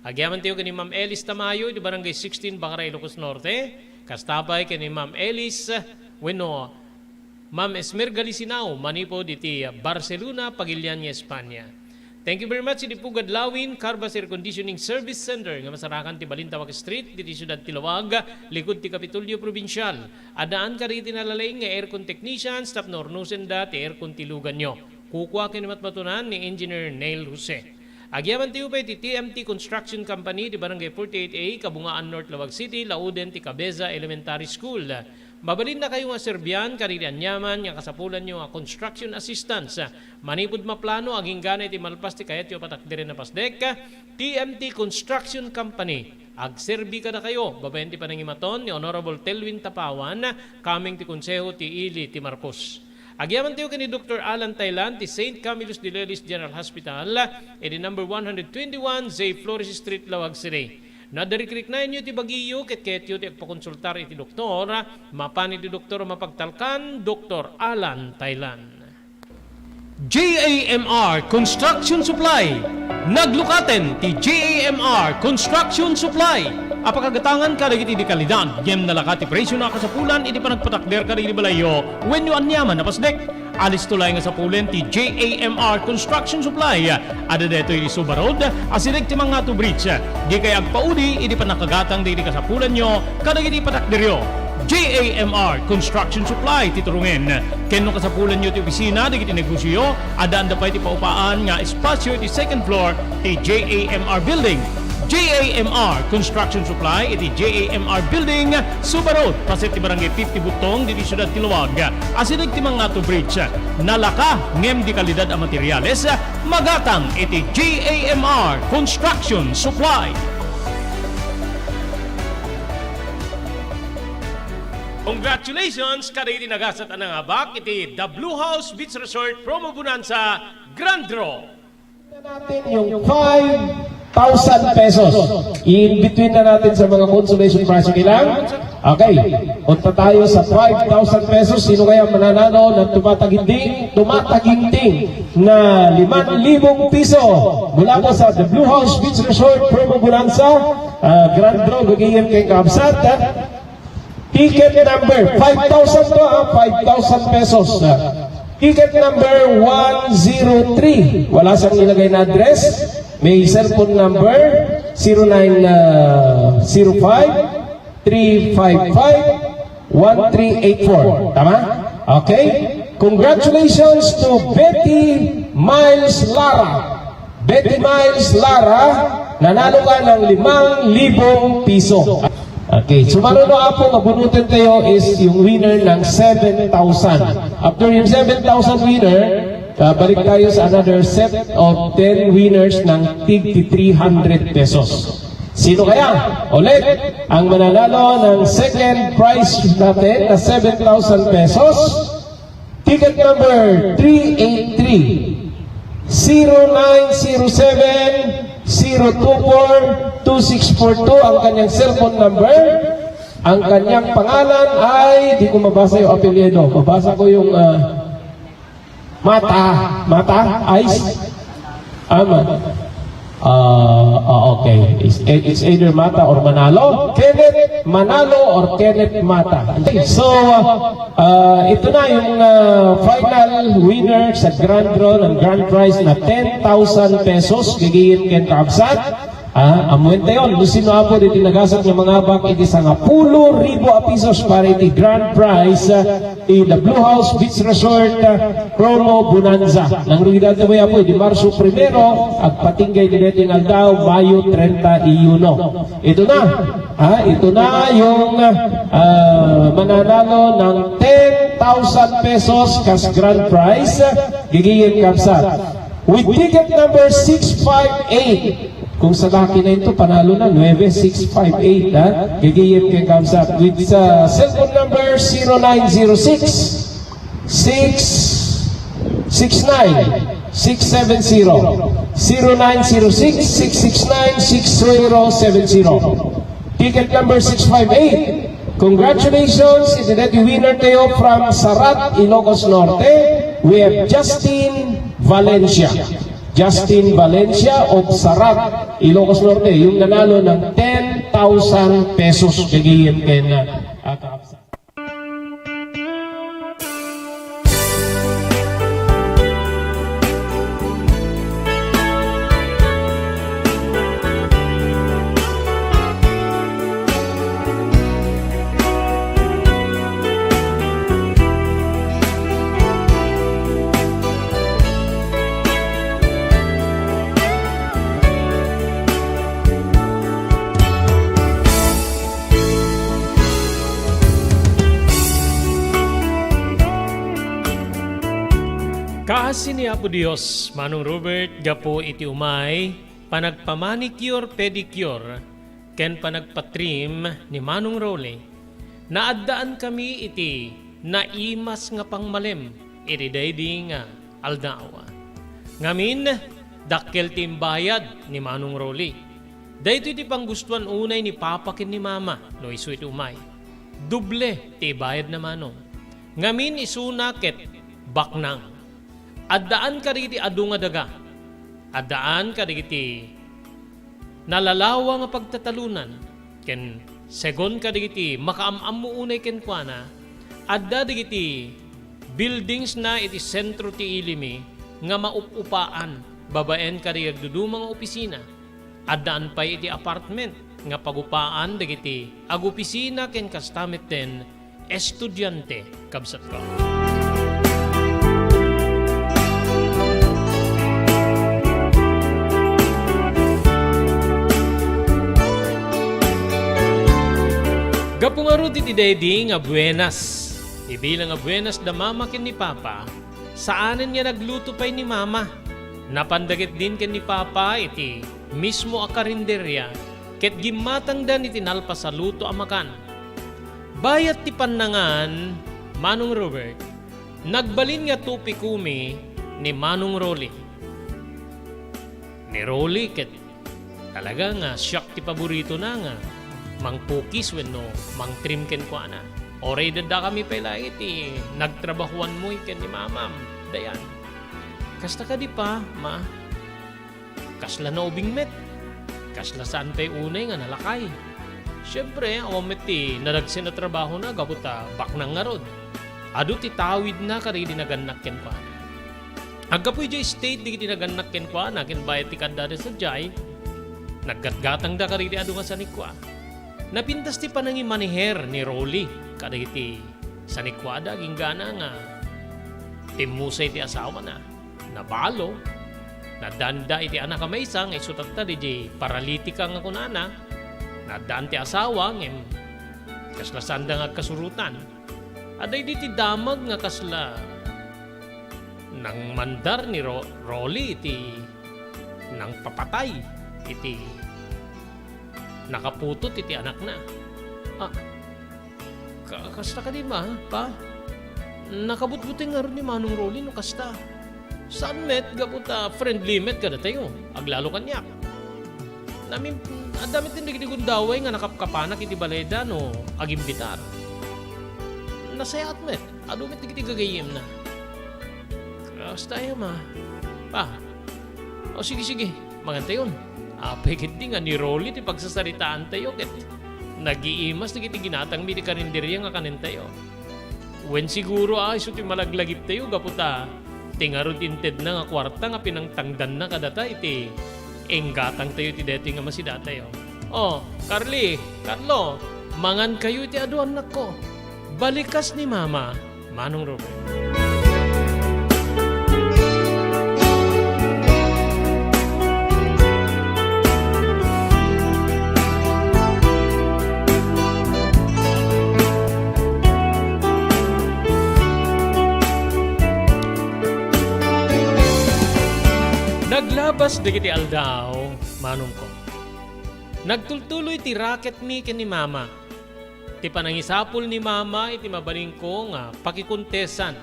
Agyaman tayo kay ni Ma'am Elis Tamayo, di Barangay 16, Bacare, Ilocos Norte. Kastapay kay ni Ma'am Elis, Ma'am Esmer Galisinao, manipo dito Barcelona, Pagilian, Espanya. Thank you very much. Hindi po Gadlawin, Carbas Air Conditioning Service Center, nga masarakan ti Balintawak Street, diti Ciudad Tilawag, likod ti Kapitulyo Provincial. Adaan ka rin tinalalay nga aircon technician, staff na ornusen da ti aircon tilugan nyo. Kukuha kinimat matunan ni Engineer Neil Jose. Agyaman tiyo pa iti TMT Construction Company di Barangay 48A, Kabungaan North, Lawag City, Lauden, ti Cabeza Elementary School. Mabalin na kayo nga Serbian, kanilian yaman, nga kasapulan nyo nga construction assistance. Manipod maplano, aging ganay ti malpas ti kayat yung patakdirin na pasdek. TMT Construction Company. Agserbi ka na kayo, babayan ti panangimaton ni Honorable Telwin Tapawan, kaming ti Konseho ti Ili ti Marcos. Agyaman tayo ni Dr. Alan Thailand, ti St. Camillus de Lelis General Hospital, edi number 121, Zay Flores Street, Lawag City. Nadarikrik na inyo ti Bagiyo, ket yu ti agpakonsultar iti doktor, mapani ti doktor mapagtalkan, Dr. Alan Thailand. JAMR Construction Supply. Naglukaten ti JAMR Construction Supply. Apakagatangan ka dagiti di kalidad, yem nalakati presyo na kasapulan, iti panagpatakder ka di balayo, when you anyaman na pasdek. Alis tulay nga sa pulen ti JAMR Construction Supply. Ada deto iti Suba Road, asinig ti mga to bridge. Di kay agpaudi, iti panakagatang di kasapulan nyo, kadagiti patakderyo. JAMR Construction Supply titurungin. Kenno kasapulan nyo ti opisina, digiti negosyo, adaan da pa iti paupaan nga espasyo iti second floor ti JAMR Building. JAMR Construction Supply iti JAMR Building, Suba Road, paset ti Barangay 50 Butong, di Siyudad Tiluwag. Asinig ti mga to bridge, nalaka ngem di kalidad a materyales, magatang iti JAMR Construction Supply. Congratulations! Kada iti nagasat anang abak, iti The Blue House Beach Resort Promo Bonanza Grand Draw. Natin yung 5,000 pesos. In-between na natin sa mga consolation prize. Okay lang? Okay. Punta tayo sa 5,000 pesos. Sino kaya mananalo ng tumataginting na 5,000 piso mula po sa The Blue House Beach Resort Promo Bonanza Grand Draw. Gagawin kay Kabsat. Ticket number 5,000 to 5,000 pesos. Ticket number 103. Wala siyang ilagay na address. May cellphone number 0905-355-1384. Tama? Okay? Congratulations to Betty Miles Lara. Betty Miles Lara, nanalo ka ng 5,000 piso. Okay, so manuno po, mabunutin tayo is yung winner ng 7,000. After yung 7,000 winner, balik tayo sa another set of 10 winners ng tig 300 pesos. Sino kaya? Ulit, ang mananalo ng second prize natin na 7,000 pesos. Ticket number 383 0907 024-2642 ang kanyang cellphone number. Ang kanyang pangalan ay, di ko mabasa yung apelyido. Mabasa ko yung Mata, Ice. Okay. It's either Mata or Manalo. Kenneth Manalo or Kenneth Mata. So, ito na yung final winner sa Grand Draw ng Grand Prize na 10,000 pesos. Gigiyin ken Kabsat. Amuente yon, lusino apo diti nagasat ng mga bak iti sa 10,000 pisos para iti Grand Prize in the Blue House Beach Resort Promo Bonanza. Nang rugidad na may apo, di Marso 1 agpatinggay dineting aldaw, Mayo 31. Ito na yung mananalo ng 10,000 pesos kas Grand Prize. Gigiyin Kabsat. With ticket number 658. Kung sa laki na ito, panalo na, 9658, ha? Gigiyip kay Kamsat. With cellphone number 0906-669-670. 0906-669-6070. Ticket number 658. Congratulations, iti winner tayo from Sarat, Ilocos Norte. We have Justin Valencia. Justin Valencia of Sarat, Ilocos Norte, yung nanalo ng 10,000 pesos. Gagiyan kayo na Kabsat. Asin ni Apo Dios, Manong Robert, gapo iti umay, panagpamanicure, pedicure, ken panagpatrim ni Manong Rolly. Naaddaan kami iti naimas nga pangmalem, iti daydi nga aldawa. Ngamin, dakkel timbayad ni Manong Rolly. Dayto iti panggustuhan unay ni Papa ken ni Mama, no isu iti umay. Duble ti bayad na Manong. Ngamin isuna ket baknang. Addaan ka digiti adu nga daga. Addaan ka digiti nalalawa nga pagtatalunan. Ken segon ka digiti makaamam mo unay ken kuana. Adda digiti buildings na iti sentro ti Ilimi nga maupupaan. Babaen ka digiti dudumang opisina. Addaan pa iti apartment nga pagupaan digiti agopisina ken kastamit den estudyante kabsat ko. Gapungarod iti daddy nga buenas. Ibilang nga buenas da mama ken ni papa, saanen nga nagluto pay ni mama. Napandagit din ken ni papa iti mismo a karinderya, ket gimatang dan iti nalpa sa luto amakan. Bayat ti pannangan, Manong Robert, nagbalin nga tupi kumi ni Manong Rolly. Ni Rolly ket talaga nga siyak ti paborito na nga. Mang pukis wenno mang trim ken kuana. Oray da kami pala iti nagtrabahuan mo ken ni mamam. Dayan. Kasta ka di pa, ma. Kasla na ubing met. Kasla saan pa'y unay nga nalakay. Siyempre, awamit ti nadagsin na trabaho na gabuta baknang nga rod. Ado ti tawid na karili naganak ken kuana. Agkapoy jay state di naganak ken kuana ken bayat ti kandada sa jay. Naggatgatang da karili ado nga sa nikwa. Napintas ti panangi maniher ni Rolly kadagiti sa nikwada ginggana nga timusay ti asawa na nabalo nadanda iti anak kamaysa nga isutatta di paralitika nga kunana nadaan ti asawa ngem kasla sanda nga kasurutan aday di ti damag nga kasla nang mandar ni Rolly iti nang papatay iti nakaputot iti anak na. Kasta ka di ba, pa? Nakabutbuting nga rin ni Manong Rolly no kasta. Saan met, gaputa, friendly met ka na tayo. Aglalo kanyak. Namin, ang damit din nagdigundaway nga nakapkapanak iti baleda no agimbitar. Nasaya at met, ado met nagdigagayim na. Kasta tayo ma. Pa, o sige, magantayon. Pagit di nga ni Rolly ti pagsasaritaan tayo ket nag-iimas na kiti ginatang mi ti karinderya nga kanin tayo. Wen siguro iso ti malaglagip tayo gaputa tingarod inted na nga kwarta nga pinangtangdan na kadata iti enggatang tayo ti deti nga masida tayo. Carlo, mangan kayo ti adu anak ko. Balikas ni mama, Manong Robert. Naglabas digiti aldaw, Manong ko. Nagtultuloy ti raket mi ken ni mama. Ti panangisapol ni mama iti mabaling ko nga pakikontesan.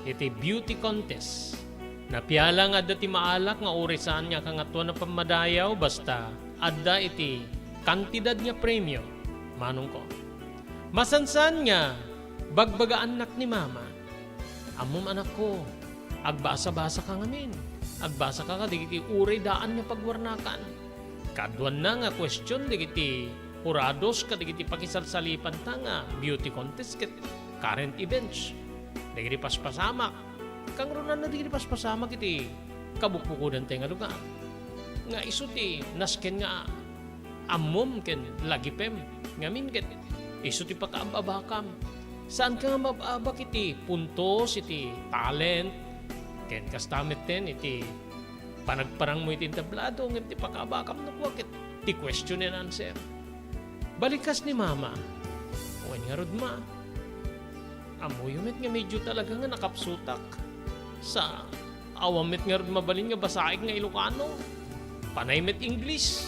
Iti beauty contest. Napiala nga adda ti maalak nga orisan niya kangatuan na pamadayaw basta adda iti kantidad niya premyo, Manong ko. Masansan nga bagbagaan nak ni mama. Amom anak ko, agbasa-basa ka ngamin. Agbasa ka digiti uray daan nga pagwarnakan. Kaduan na nga question digiti urados digiti pakisalsalipan ta nga beauty contest ket current events. Digiti paspasamak. Kang runan na digiti paspasamak iti kabukbukudan tayo nga lugar. Nga iso ti nasken nga amom ken lagipem. Ngamin ket iso ti pakaababakam. Saan ka nga mababak iti puntos, iti talent, ken kastamit ten iti panagparang mo iti tablado ng iti pakabakam na kwakit ti question and answer. Balikas ni mama. Uwan nga rod ma. Amoy umet nga medyo talaga nga nakapsutak. Sa awamit nga rin mabalin nga basaik nga Ilocano. Panay met English.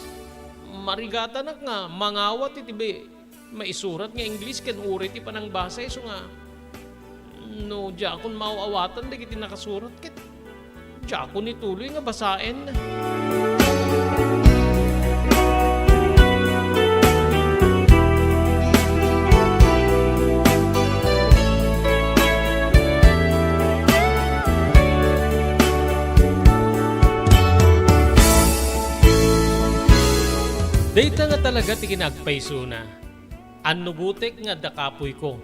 Marigata na nga, mangawat iti be. Maisurat nga English ken uri ti panang basa so nga. No, jakon mauawatan dagiti nakasurat ket. Jakon ituloy nga basaen. Data nga talaga ti kinagpayso na. Anno butek nga dakapoy ko.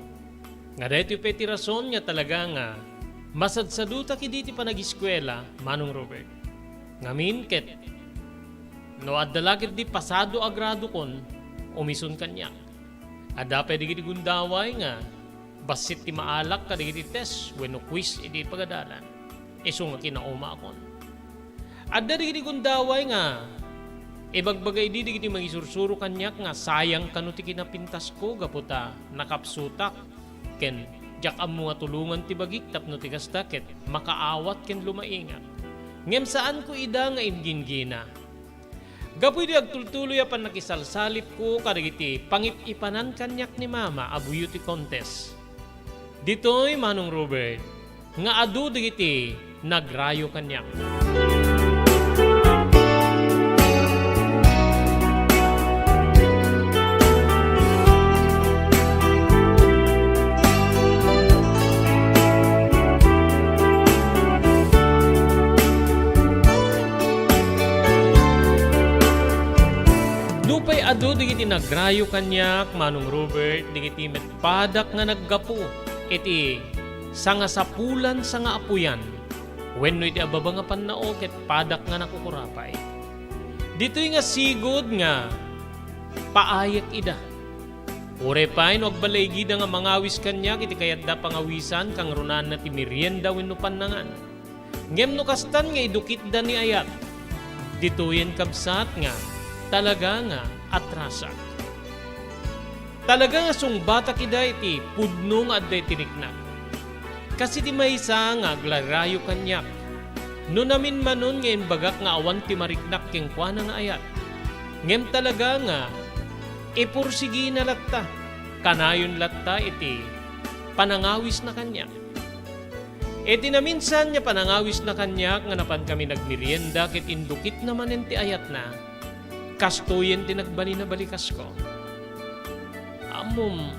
Nga dito peti rason nga talaga nga masadsaduta ki diti panag-eskwela, Manong Robert. Ngamin ket no addalagit di pasado agrado kon umison kanya. Adda pwede giti gundaway nga basit ti maalak ka digiti test wenno quiz iti pagadalan. Isu nga kinauma akon. Adda digiti gundaway nga ibagbagay di digiti magisursuro kanyak nga sayang kanu ti kinapintas ko gaputa nakapsutak ken jak ammo nga tulungan ti bagik tapno ti kastakit makaawat ken lumaingat. Ngem saan ko ida nga ingingina. Gapoy di agtultuloy apan nakisalsalip ko kadagiti pangipipanan kanyak ni mama a beauty contest. Ditoy Manong Robert nga adu digiti nagrayo kanyak. Lupay adu digiti nagrayo kanyak Manong Robert digiti met padak nga naggapu iti sanga sapulan sanga apuyan wenno iti ababa nga pannao ket padak nga nakukurapay. Ditoy nga sigod nga paayek ida. Ure pay no agbalay gida nga mangawis kanyak iti kayadda pangawisan kang runan na ti merienda wenno pannangan. Ngem no kastan nga idukit da ni ayat. Ditoyen kabsat nga talaga nga atrasak. Talaga nga sungbata kida iti pudno nga adday tiniknak. Kasi di maysa nga aglarayo kanyak. No namin manon ngayon bagak nga awan ti mariknak keng kuana nga ayat. Ngem talaga nga ipursigi na latta. Kanayon latta iti panangawis na kanyak. Iti na minsan niya panangawis na kanyak nga napan kami nagmerienda ket indukit naman enti ayat na. Kastuyen ti nagbali na balikas ko. Amom,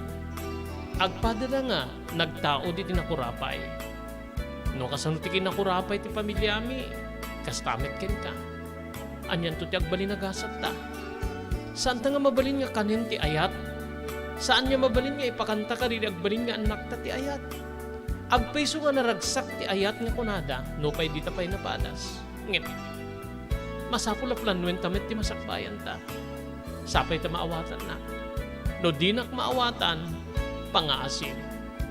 agpada nga nagtao di tinakurapay. No kasano ti kinakurapay ti pamilya mi, kastamit ken ka. Anyan to ti agbali na gasat ta. Saan ta nga mabalin nga kanin ti ayat? Saan niya mabalin nga ipakanta ka rin agbalin nga anak ta ti ayat? Agpaiso nga naragsak ti ayat nga kunada, no pay di ta pay napadas. Ngit, masapul a planwen tamet ti masakbayan ta. Sapay ta maawatan na. No di nak maawatan, pangaasim.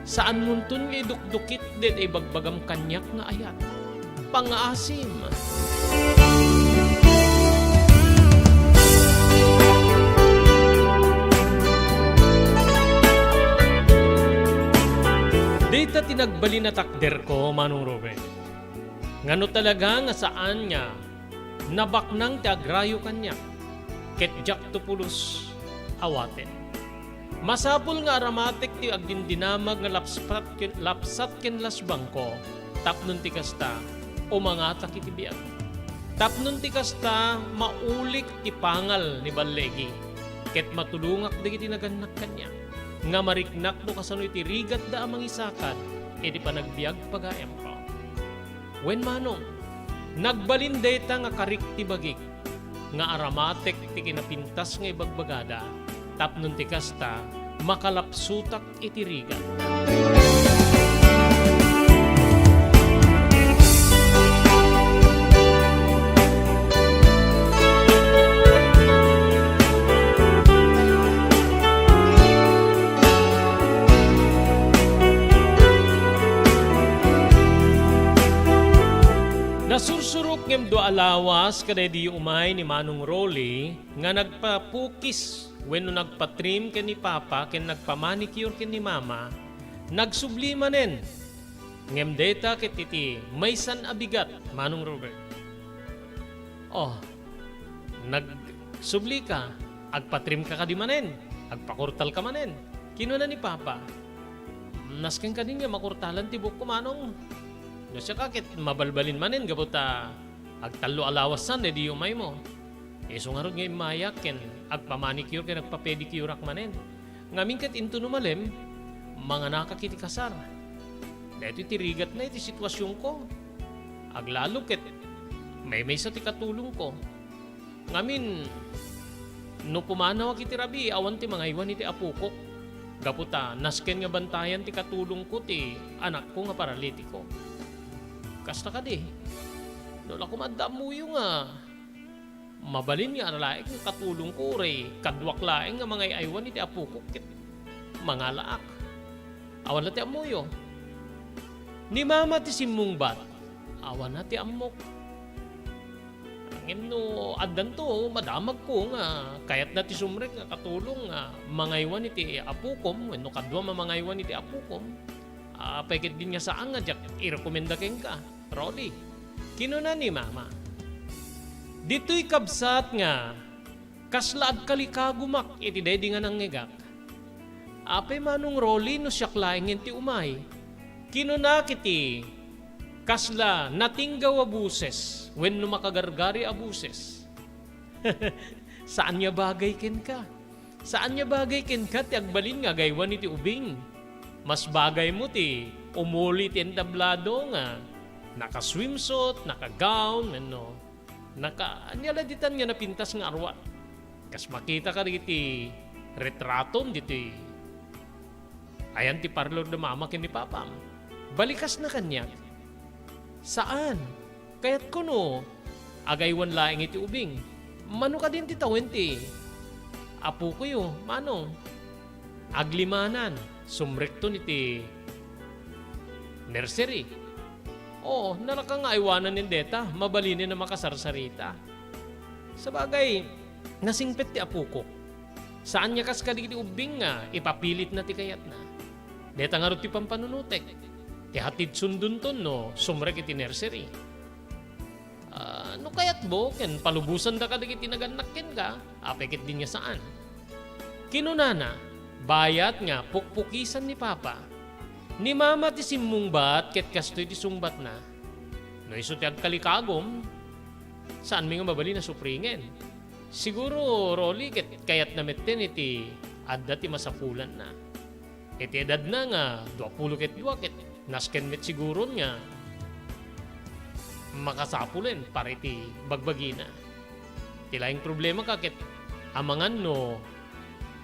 Saan muntun nga idukdukit din ay bagbagam kanyak nga ayat. Pangaasim. Dita tinagbali na takder ko, Manong Robert. Ngano talaga nga saan nga nabaknang ti agrayo kanyak, ket jak tupulos awaten. Masapul nga aramatik ti agdindinamag nga lapsat ken lasbang ko, tapnon ti kasta o mangatak iti biag. Tapnon ti kasta maulik ti pangal ni Balegi, ket matulungak digiti naganak kanya, nga mariknak no kasano iti rigat da amang isakat, iti panagbiag pagayam ko. Wen manong, nagbalin dayta nga karik ti bagik, nga aramatek ti kinapintas nga ibagbagada, tapnon ti kasta, makalapsutak iti rigat. Nasursurok ngem do alawas kaday di umay ni Manong Rolly nga nagpapukis wenno nagpatrim ken ni Papa ken nagpamanicure ken ni Mama, nagsublimanen Ngem data ket iti maysan abigat Manong Robert. Oh, nagsubli ka, agpatrim ka di manen, agpakurtal ka manen. Kinuna ni Papa, nasken ka din nga makurtalan tibok ko Manong. No siya kakit mabalbalin manen gabuta agtalo alawasan di umay mo. So nga ron nga imayak ken agpamanicure ken agpapedicure ak manen. Ngamin ket into numalem mga nakakiti kasar. Dito tirigat na iti sitwasyon ko. Aglalo ket may sa ti katulong ko. Ngamin no pumanaw ak iti rabi awan ti mga iwan iti apukok. Gaputa nasken nga bantayan ti katulong ko ti anak ko nga paralitiko. Kasta ka di. No la kumaddamuyo nga mabalin nga laeng nga katulong ko ray kadwak laeng nga mga iwan iti apukok ket mga laak. Awan na ti amuyo. Ni mama ti simmong bat, awan na ti amok. Angin no, addan to, madamag ko nga, kayat na ti sumrek nga katulong nga, mangaywan iti apukom, no kadwa mangaywan iti apukom, pekit din nga saan nga, jak, irekomenda ken ka, Rolly. Kinuna ni mama. Dito'y kabsat nga, kaslaad kalikagumak, iti dedi nga nangigak. Ape Manong Rolly no siyak laing ti umay. Kinuna kiti kasla natinggaw abuses when no makagargari abuses. Saan niya bagay ken ka? Saan niya bagay ken ka ti agbalin nga gaywan iti ubing? Mas bagay mo ti umuli ti entablado nga naka-swimsuit, naka-gown, ano, naka-anyaladitan nga napintas nga arwa. Kas makita ka iti retratom diti ayan ti parlor na mama ken ni papam. Balikas na kanyak. Saan? Kaya't kuno, agaywan laing iti ubing. Mano ka din ti tawen ti. Apo ko yo, mano? Aglimanan, sumrekto iti nursery. Oo, naraka nga iwanan ng deta, mabalinin na makasarsarita. Sa bagay, nasingpet ti apo ko. Saan niya kas kaditi ubing nga, ipapilit na ti kayat na. Deta nga ro ti pampanunutek. Ti hatid sundun ton no, sumrek iti nursery. No kayat bo, ken palubusan da ka iti naganakken ka, apekit din niya saan. Kinunana, bayat nga pukpukisan ni Papa. Ni Mama ti simmong bat, ket kastoy ti sungbat na. No iso ti agkalikagom, saan mi nga mabali na supringen. Siguro, Rolly, ket kayat na metten iti adda ti masapulan na. Iti edad na nga, 20 ket 2 ket nasken met siguro nga makasapulen para iti bagbagina. Tilaing problema ka ket amangan no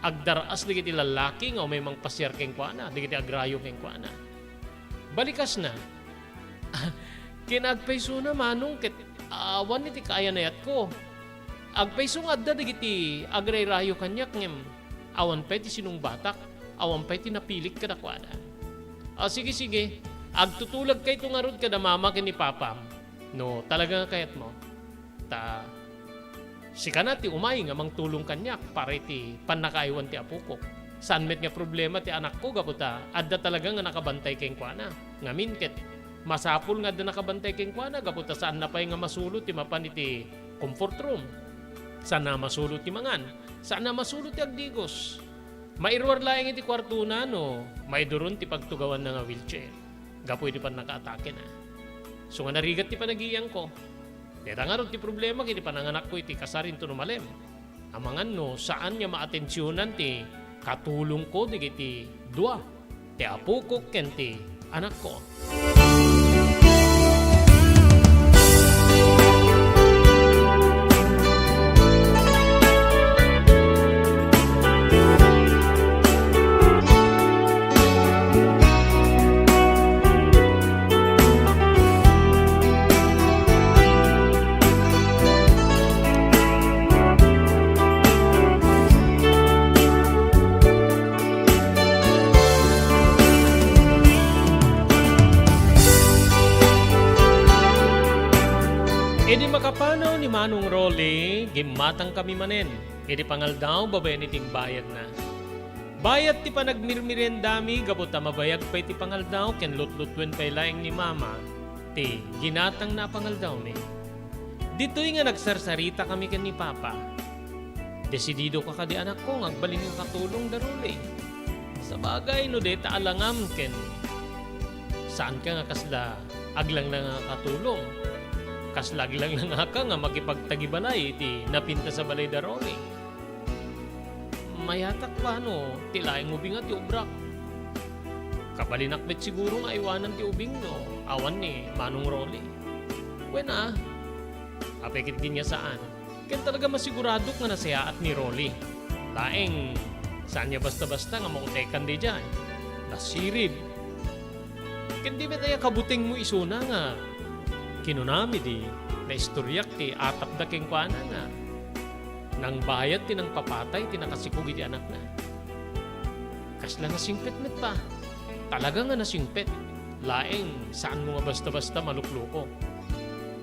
agdaraas digiti lalaki nga may mang pasyar keng kuana, digiti agrayo keng kuana. Balikas na. Kinagpayso na Manong ket awan iti kayanayat ko. Agpayso nga adda digiti agrayrayo kanyak ngem awan pa iti sinong batak, awan pa iti napilik kada kuana. Sige. Agtutulag kay tungarod kada mama ken ni Papa. No, talaga kayat mo. Sika na ti umay nga mang tulong kanyak para iti panakaiwan ti apo ko. Saan met nga problema ti anak ko gaputa adda talaga nga nakabantay keng kuana. Ngamin ket masapul nga adda nakabantay keng kuana gaputa saan na pay nga masulot ti mapan iti comfort room. Saan na masulot ti mangan. Saan na masulot ti agdigos. Mairwar laing iti kwarto na no, maiduron ti pagtugawan na nga wheelchair. Gapoy di pa nakaatake na. So nga narigat ti panagiyang ko. Deta nga ron ti problema kiti pananganak ko iti kasarin to numalem. Amangan no, saan niya maatensyonan ti katulong ko digiti dua. Ti apo ko ken ti anak ko. Idi makapanaw ni Manong Rolly, gimatang kami manen. Idi pangaldaw babay niting bayad na. Bayat ti pa nagmirmirendami, gabot mabayag pa iti pangaldaw, ken lutlutwen pa'y laing ni mama, ti ginatang na pangaldaw mi. Dito'y nga nagsarsarita kami ken ni papa. Desidido ka di anak ko, ngagbalin yung katulong daruli. Sa bagay no de taalangam ken saan ka nga kasla aglang lang nga katulong. Kasla aglang lang ka nga makipagtagibalay iti napinta sa balay daroli. Mayatak pa no, tilaing ubing at ti ubrak. Kabalinakbet siguro nga iwanan ti ubing no, awan ni Manong Rolly. Wena, apekit din niya saan. Ken talaga masigurado nga nasaya at ni Rolly. Laeng, saan niya basta-basta nga mautekan di dyan. Nasirib. Ken di ba tayo kabuting mo isuna nga. Kinunami di, na istoryak ti atap da keng kuana nga. Nang bayad ti nang papatay, tinakasikog iti anak na. Kasla nasingpet met pa. Talaga nga nasingpet. Laeng, saan mo nga basta-basta malukluko.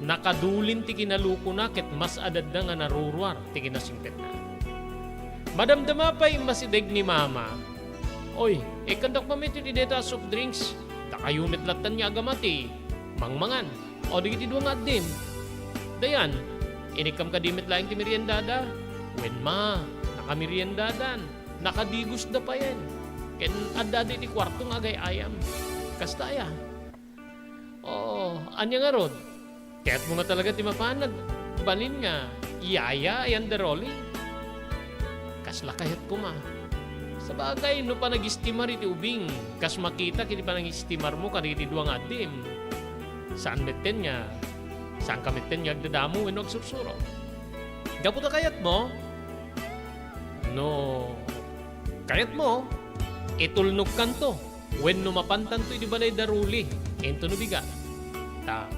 Nakadulin ti kinaluko na, ket mas adad na nga narurwar ti kinasingpet na. Madamdama pa yung masideg ni mama. Oy, kandak mamit ti deta soft drinks. Takayumit latan niya agamati. Mangmangan. O di kiti duwang adim. Dayan, inikam kadimit laing ti meriendada. Wen ma, nakameriendadan. Nakadigos da pa yan. Ken adda ti kwarto nga agay ayam. Kastaya. Anya nga rod. Kaya't mo nga talaga ti mapanag. Balin nga, iyaya ayan daroli. Kasla kayat ko ma. Sa bagay, no pa nag-istimar iti ubing. Kas makita kiti pa nag-istimar mo kaniti duwang adim. Saan meten niya? Saan ka meten niya agdadamo when nagsursuro? Gaputa kayat mo? No. Kayat mo? Itulnog kanto. When numapantan to iti balay daruli. Ento no bigat.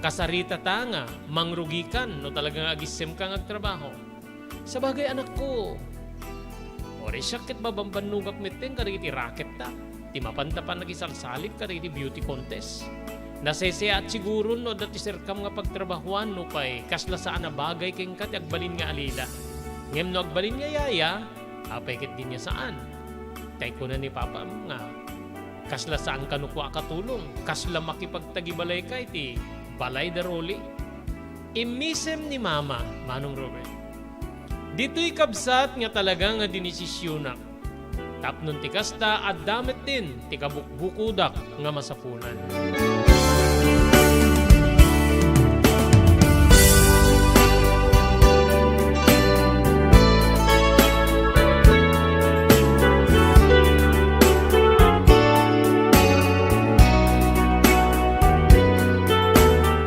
Kasarita ta nga, mangrugikan no talagang agisem kang agtrabaho. Sa bagay anak ko, ori syakit babambanugak meten kariti racket ta. Ti mapanta pa nagisalsalip kariti beauty contest. Nasesea at siguro no dati sirkam nga pagtrabahuan no pay kasla saan na bagay keng kat agbalin nga alila. Ngem no agbalin nga yaya, apay din niya saan. Tay ko na ni papa nga, kasla saan kanukwa katulong, kasla makipagtagibalay kay ti balay daroli. Imisem ni mama, Manong Robert. Dito'y kabsat nga talaga nga dinisisyonak. Tapnon ti kasta at damit din ti kabukbukudak nga masapunan.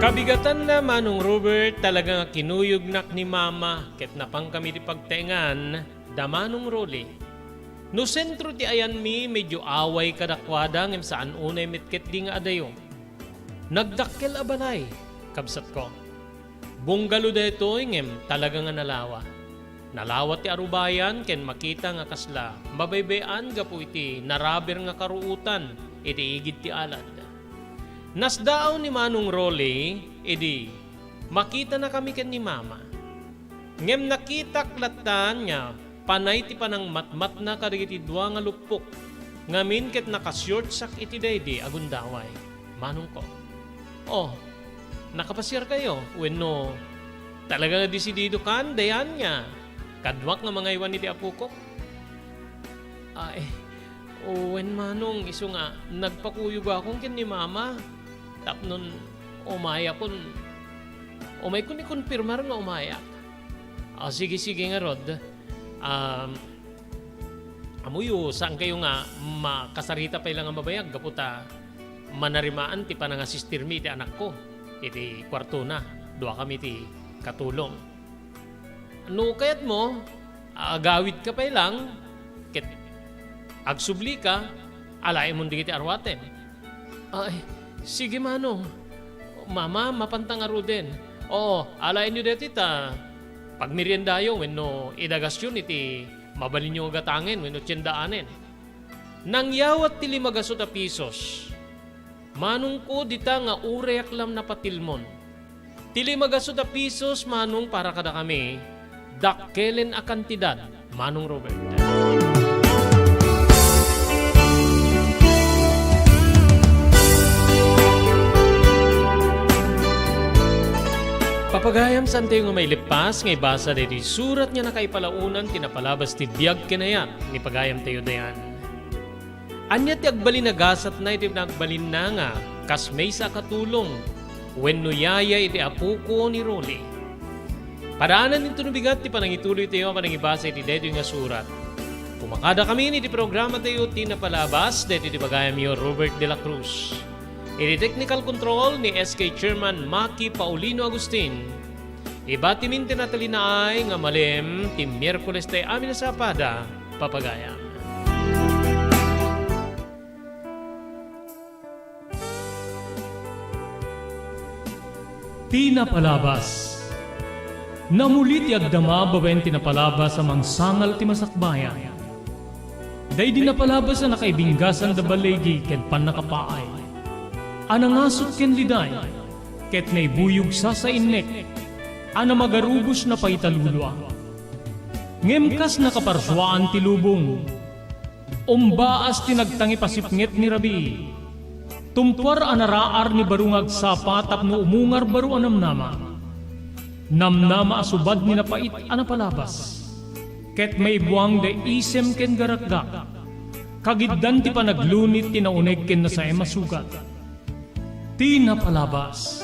Kabigatan na Manong Robert talaga nga kinuyugnak ni mama ket napang kami di pagtaengan da Manong Rolly. No sentro ti ayan mi medyo away kadakwada ngem saan unay mitket di nga adayo. Nagdakkel abalay kabsat ko. Bunggalo dayto ngem talaga nga nalawa. Nalawa ti arubayan ken makita nga kasla mabaybayan gapu iti naraber nga karuutan iti igid ti alad. Nasdaaw ni Manong Rolly, edi makita na kami ken ni mama. Ngem nakita klatan niya, panay ti panang matmat na karigiti dua nga lupok. Ngamin ket naka-short sak iti daydi agundaway. Manong ko. Nakapasyar kayo. Wenno, talaga nga desidido kan, dayan niya. Kadwak nga mga iwan iti apo ko. Wen Manong, iso nga, nagpakuyog akong ken ni mama. Tapnon umaya kun umay kun ikonfirmar nga umaya. Sige nga rod. Amuyo saan kayo nga makasarita pa ilang nga mabayag gaputa manarimaan ti panang sister mi ti anak ko. Iti kwarto na. Dua kami ti katulong. Ano kayat mo? Agawid ka pa ilang ket agsubli ka alay mo di kiti arwaten. Sige Manong. Mama, mapantang aro din. Alain nyo deti ta. Pag meriendayo, wenno idagasyon iti mabalin nyo agatangin, wenno tiyendaanin. Nangyawat ti 5 pesos. Manong ko dita nga ureyak lam na patilmon. Ti 5 pesos, Manong, para kada kami, dakkelen a kantidad, Manong Robert. pagayam san tayo nga may lipas, ngay basa dito surat niya na kay palaunan, tinapalabas ti biyag kinayat, ni pagayam tayo dayan. Anya ti agbalin na gasat na iti nagbalin na nga, kas may sa katulong, wenno yaya iti apuko ni Rolly. Paraanan nito nabigat ti panangituloy tayo panangibasa iti dito nga surat. Kumakada kami ni ti programa tayo tinapalabas dito ti pagayam yo Robert de la Cruz. Iti technical control ni SK Chairman Maki Paulino Agustin. Iba timin tinatalina ay nga malim ti Miyerkules tayo amin na sapada papagayam. Tinapalabas. Namulit ti agdama bawen tinapalabas amang sangal ti masakbayan. Day dinapalabas na nakaibinggasan da balegi ken panakapaay. Anangasot ken liday, ket naibuyog sa innek, ana magarubos na paitalulwa. Ngemkas na kaparswaan ti lubong, umbaas tinagtangi pasipnget ni Rabi, tumpar anaraar ni barungag sapat tapno umungar baru anamnama, namnama asubad ni napait anapalabas, ket may buwang de isem ken garakgak, kagiddan ti panaglunit tinauneg ken na sa emasugat. Tinapalabas.